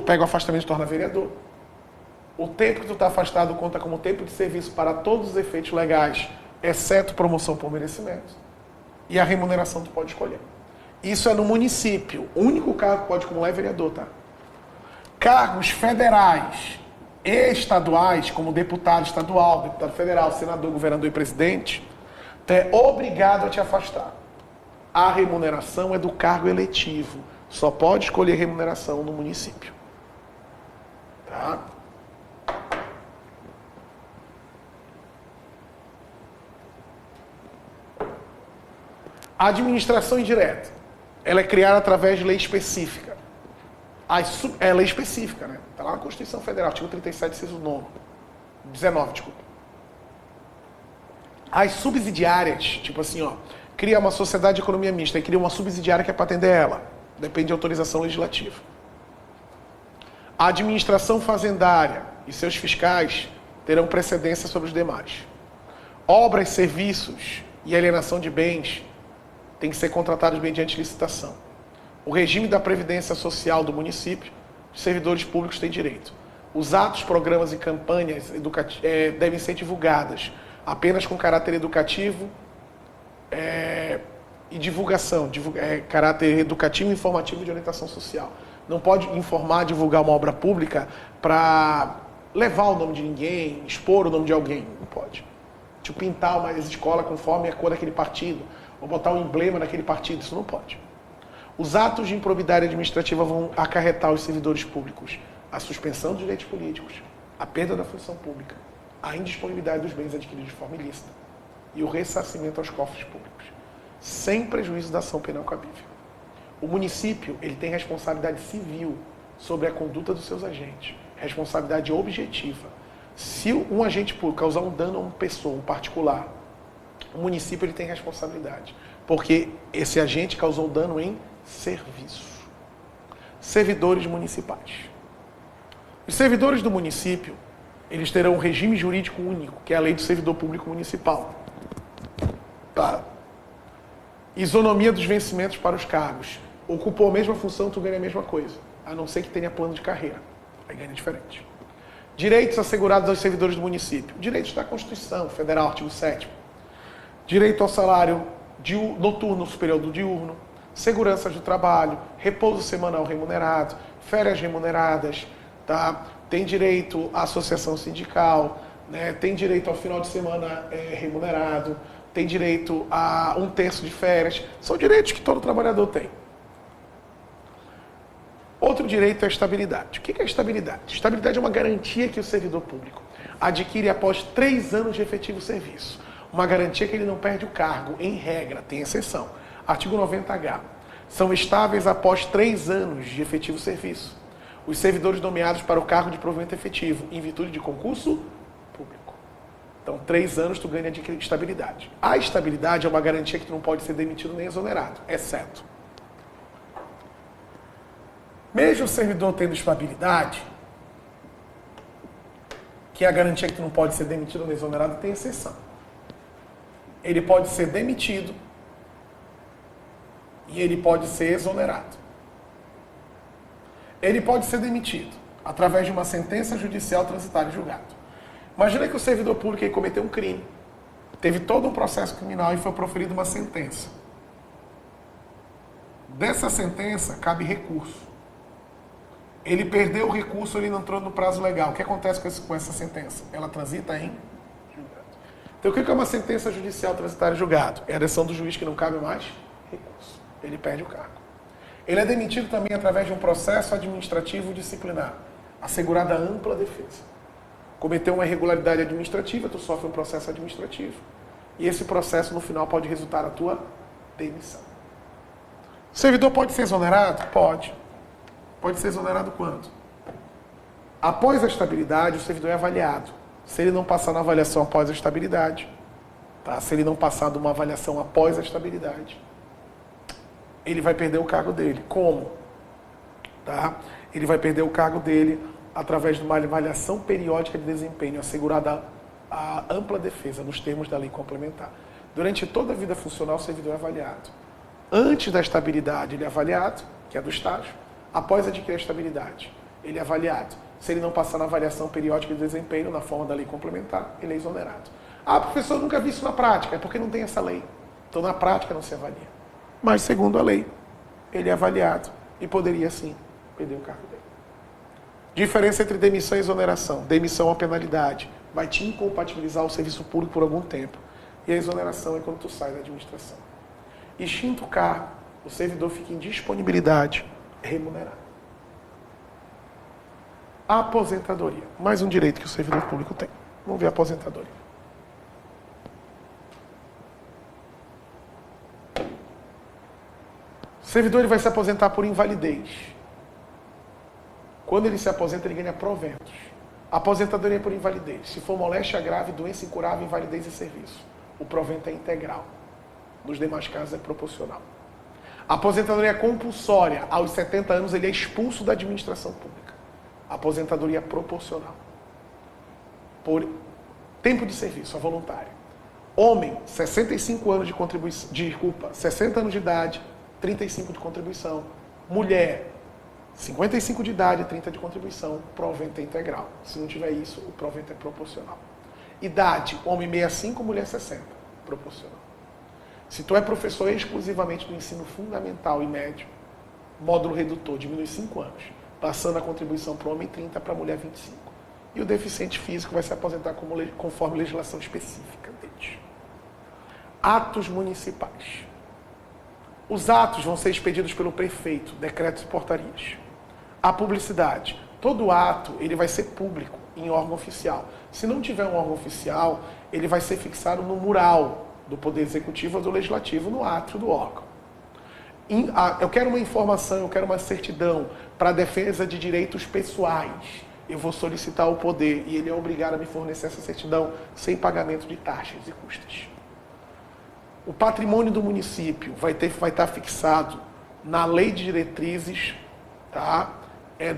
S1: Pega um afastamento e te torna vereador. O tempo que tu está afastado conta como tempo de serviço para todos os efeitos legais, exceto promoção por merecimento. E a remuneração tu pode escolher. Isso é no município. O único cargo que pode acumular é vereador, tá? Cargos federais e estaduais, como deputado estadual, deputado federal, senador, governador e presidente, tu é obrigado a te afastar. A remuneração é do cargo eletivo. Só pode escolher remuneração no município. Tá? A administração indireta, ela é criada através de lei específica. É lei específica, né? Está lá na Constituição Federal, artigo 37, inciso 19, desculpa. As subsidiárias, tipo assim, ó, cria uma sociedade de economia mista e cria uma subsidiária que é para atender ela. Depende de autorização legislativa. A administração fazendária e seus fiscais terão precedência sobre os demais. Obras, serviços e alienação de bens têm que ser contratados mediante licitação. O regime da previdência social do município, os servidores públicos têm direito. Os atos, programas e campanhas devem ser divulgadas apenas com caráter educativo e divulgação, caráter educativo, informativo e de orientação social. Não pode informar, divulgar uma obra pública para levar o nome de ninguém, expor o nome de alguém. Não pode. Tipo, pintar uma escola conforme a cor daquele partido, ou botar um emblema daquele partido, isso não pode. Os atos de improbidade administrativa vão acarretar aos servidores públicos a suspensão dos direitos políticos, a perda da função pública, a indisponibilidade dos bens adquiridos de forma ilícita e o ressarcimento aos cofres públicos, sem prejuízo da ação penal cabível. O município ele tem responsabilidade civil sobre a conduta dos seus agentes, responsabilidade objetiva. Se um agente público causar um dano a uma pessoa, um particular, o município ele tem responsabilidade, porque esse agente causou dano em serviço. Servidores municipais. Os servidores do município, eles terão um regime jurídico único, que é a Lei do Servidor Público Municipal. Tá? Isonomia dos vencimentos para os cargos. Ocupou a mesma função, tu ganha a mesma coisa, a não ser que tenha plano de carreira. Aí ganha diferente. Direitos assegurados aos servidores do município. Direitos da Constituição Federal, artigo 7º. Direito ao salário noturno superior do diurno. Segurança do trabalho, repouso semanal remunerado, férias remuneradas, tá? Tem direito à associação sindical, né? Tem direito ao final de semana remunerado, tem direito a 1/3 de férias. São direitos que todo trabalhador tem. Outro direito é a estabilidade. O que é a estabilidade? Estabilidade é uma garantia que o servidor público adquire após 3 anos de efetivo serviço. Uma garantia que ele não perde o cargo, em regra, tem exceção. Artigo 90H. São estáveis após 3 anos de efetivo serviço. Os servidores nomeados para o cargo de provimento efetivo, em virtude de concurso público. Então, 3 anos tu ganha de estabilidade. A estabilidade é uma garantia que tu não pode ser demitido nem exonerado, exceto. Mesmo o servidor tendo estabilidade, que é a garantia que tu não pode ser demitido nem exonerado, tem exceção. Ele pode ser demitido e ele pode ser exonerado. Ele pode ser demitido através de uma sentença judicial transitada em julgado. Imagina que o servidor público cometeu um crime, teve todo um processo criminal e foi proferida uma sentença. Dessa sentença cabe recurso. Ele perdeu o recurso, ele não entrou no prazo legal. O que acontece com essa sentença? Ela transita em julgado. Então o que é uma sentença judicial transitada em julgado? É a decisão do juiz que não cabe mais recurso. Ele perde o cargo. Ele é demitido também através de um processo administrativo disciplinar, assegurada ampla defesa. Cometeu uma irregularidade administrativa, tu sofre um processo administrativo. E esse processo, no final, pode resultar na tua demissão. O servidor pode ser exonerado? Pode. Pode ser exonerado quando? Após a estabilidade, o servidor é avaliado. Se ele não passar na avaliação após a estabilidade, tá? Se ele não passar de uma avaliação após a estabilidade, ele vai perder o cargo dele. Como? Tá? Ele vai perder o cargo dele através de uma avaliação periódica de desempenho, assegurada a ampla defesa, nos termos da lei complementar. Durante toda a vida funcional, o servidor é avaliado. Antes da estabilidade, ele é avaliado, que é do estágio. Após adquirir a estabilidade, ele é avaliado. Se ele não passar na avaliação periódica de desempenho, na forma da lei complementar, ele é exonerado. Ah, professor, eu nunca vi isso na prática. É porque não tem essa lei. Então, na prática, não se avalia. Mas, segundo a lei, ele é avaliado e poderia, sim, perder o cargo dele. Diferença entre demissão e exoneração. Demissão é uma penalidade. Vai te incompatibilizar o serviço público por algum tempo. E a exoneração é quando tu sai da administração. Extinto o cargo, o servidor fica em disponibilidade remunerada. A aposentadoria. Mais um direito que o servidor público tem. Vamos ver a aposentadoria. O servidor ele vai se aposentar por invalidez. Quando ele se aposenta, ele ganha proventos. A aposentadoria é por invalidez. Se for moléstia grave, doença incurável, invalidez e serviço. O provento é integral. Nos demais casos é proporcional. A aposentadoria é compulsória. Aos 70 anos ele é expulso da administração pública. A aposentadoria é proporcional. Por tempo de serviço, a voluntária. Homem, 65 anos de contribuição, 60 anos de idade, 35 de contribuição. Mulher, 55 de idade, 30 de contribuição. Provento é integral. Se não tiver isso, o provento é proporcional. Idade, homem 65, mulher 60. Proporcional. Se tu é professor exclusivamente do ensino fundamental e médio, módulo redutor diminui 5 anos, passando a contribuição para o homem 30, para a mulher 25. E o deficiente físico vai se aposentar conforme legislação específica deles. Atos municipais. Os atos vão ser expedidos pelo prefeito, decretos e portarias. A publicidade. Todo ato ele vai ser público em órgão oficial. Se não tiver um órgão oficial, ele vai ser fixado no mural do Poder Executivo ou do Legislativo, no átrio do órgão. Eu quero uma informação, eu quero uma certidão para a defesa de direitos pessoais. Eu vou solicitar ao poder e ele é obrigado a me fornecer essa certidão sem pagamento de taxas e custas. O patrimônio do município vai estar fixado na lei de diretrizes, tá?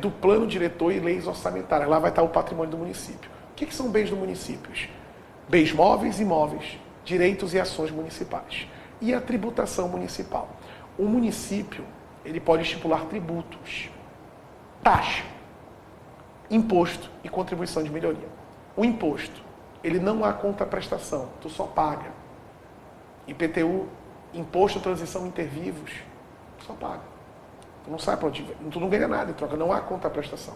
S1: Do plano diretor e leis orçamentárias. Lá vai estar o patrimônio do município. O que são bens do município? Bens móveis e imóveis, direitos e ações municipais. E a tributação municipal. O município ele pode estipular tributos, taxa, imposto e contribuição de melhoria. O imposto, ele não há contraprestação, tu só paga. IPTU, Imposto de Transição Intervivos, tu só paga. Tu não sabe para onde vai, tu não ganha nada em troca, não há contraprestação.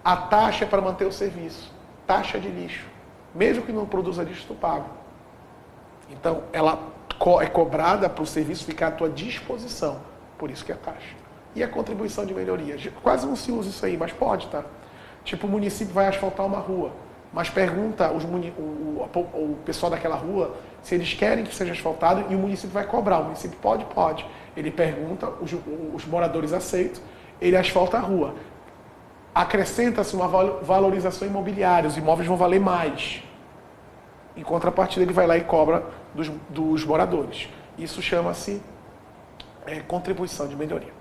S1: A taxa é para manter o serviço, taxa de lixo. Mesmo que não produza lixo, tu paga. Então, ela é cobrada para o serviço ficar à tua disposição. Por isso que é taxa. E a contribuição de melhoria? Quase não se usa isso aí, mas pode, tá? Tipo, o município vai asfaltar uma rua, mas pergunta o pessoal daquela rua se eles querem que seja asfaltado e o município vai cobrar. O município pode? Pode. Ele pergunta, os moradores aceitam, ele asfalta a rua. Acrescenta-se uma valorização imobiliária, os imóveis vão valer mais. Em contrapartida, ele vai lá e cobra dos moradores. Isso chama-se contribuição de melhoria.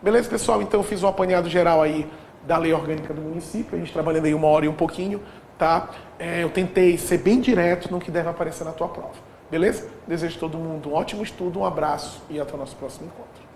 S1: Beleza, pessoal? Então, eu fiz um apanhado geral aí da lei orgânica do município, a gente trabalhando aí 1 hora e um pouquinho, tá? Eu tentei ser bem direto no que deve aparecer na tua prova. Beleza? Desejo a todo mundo um ótimo estudo, um abraço e até o nosso próximo encontro.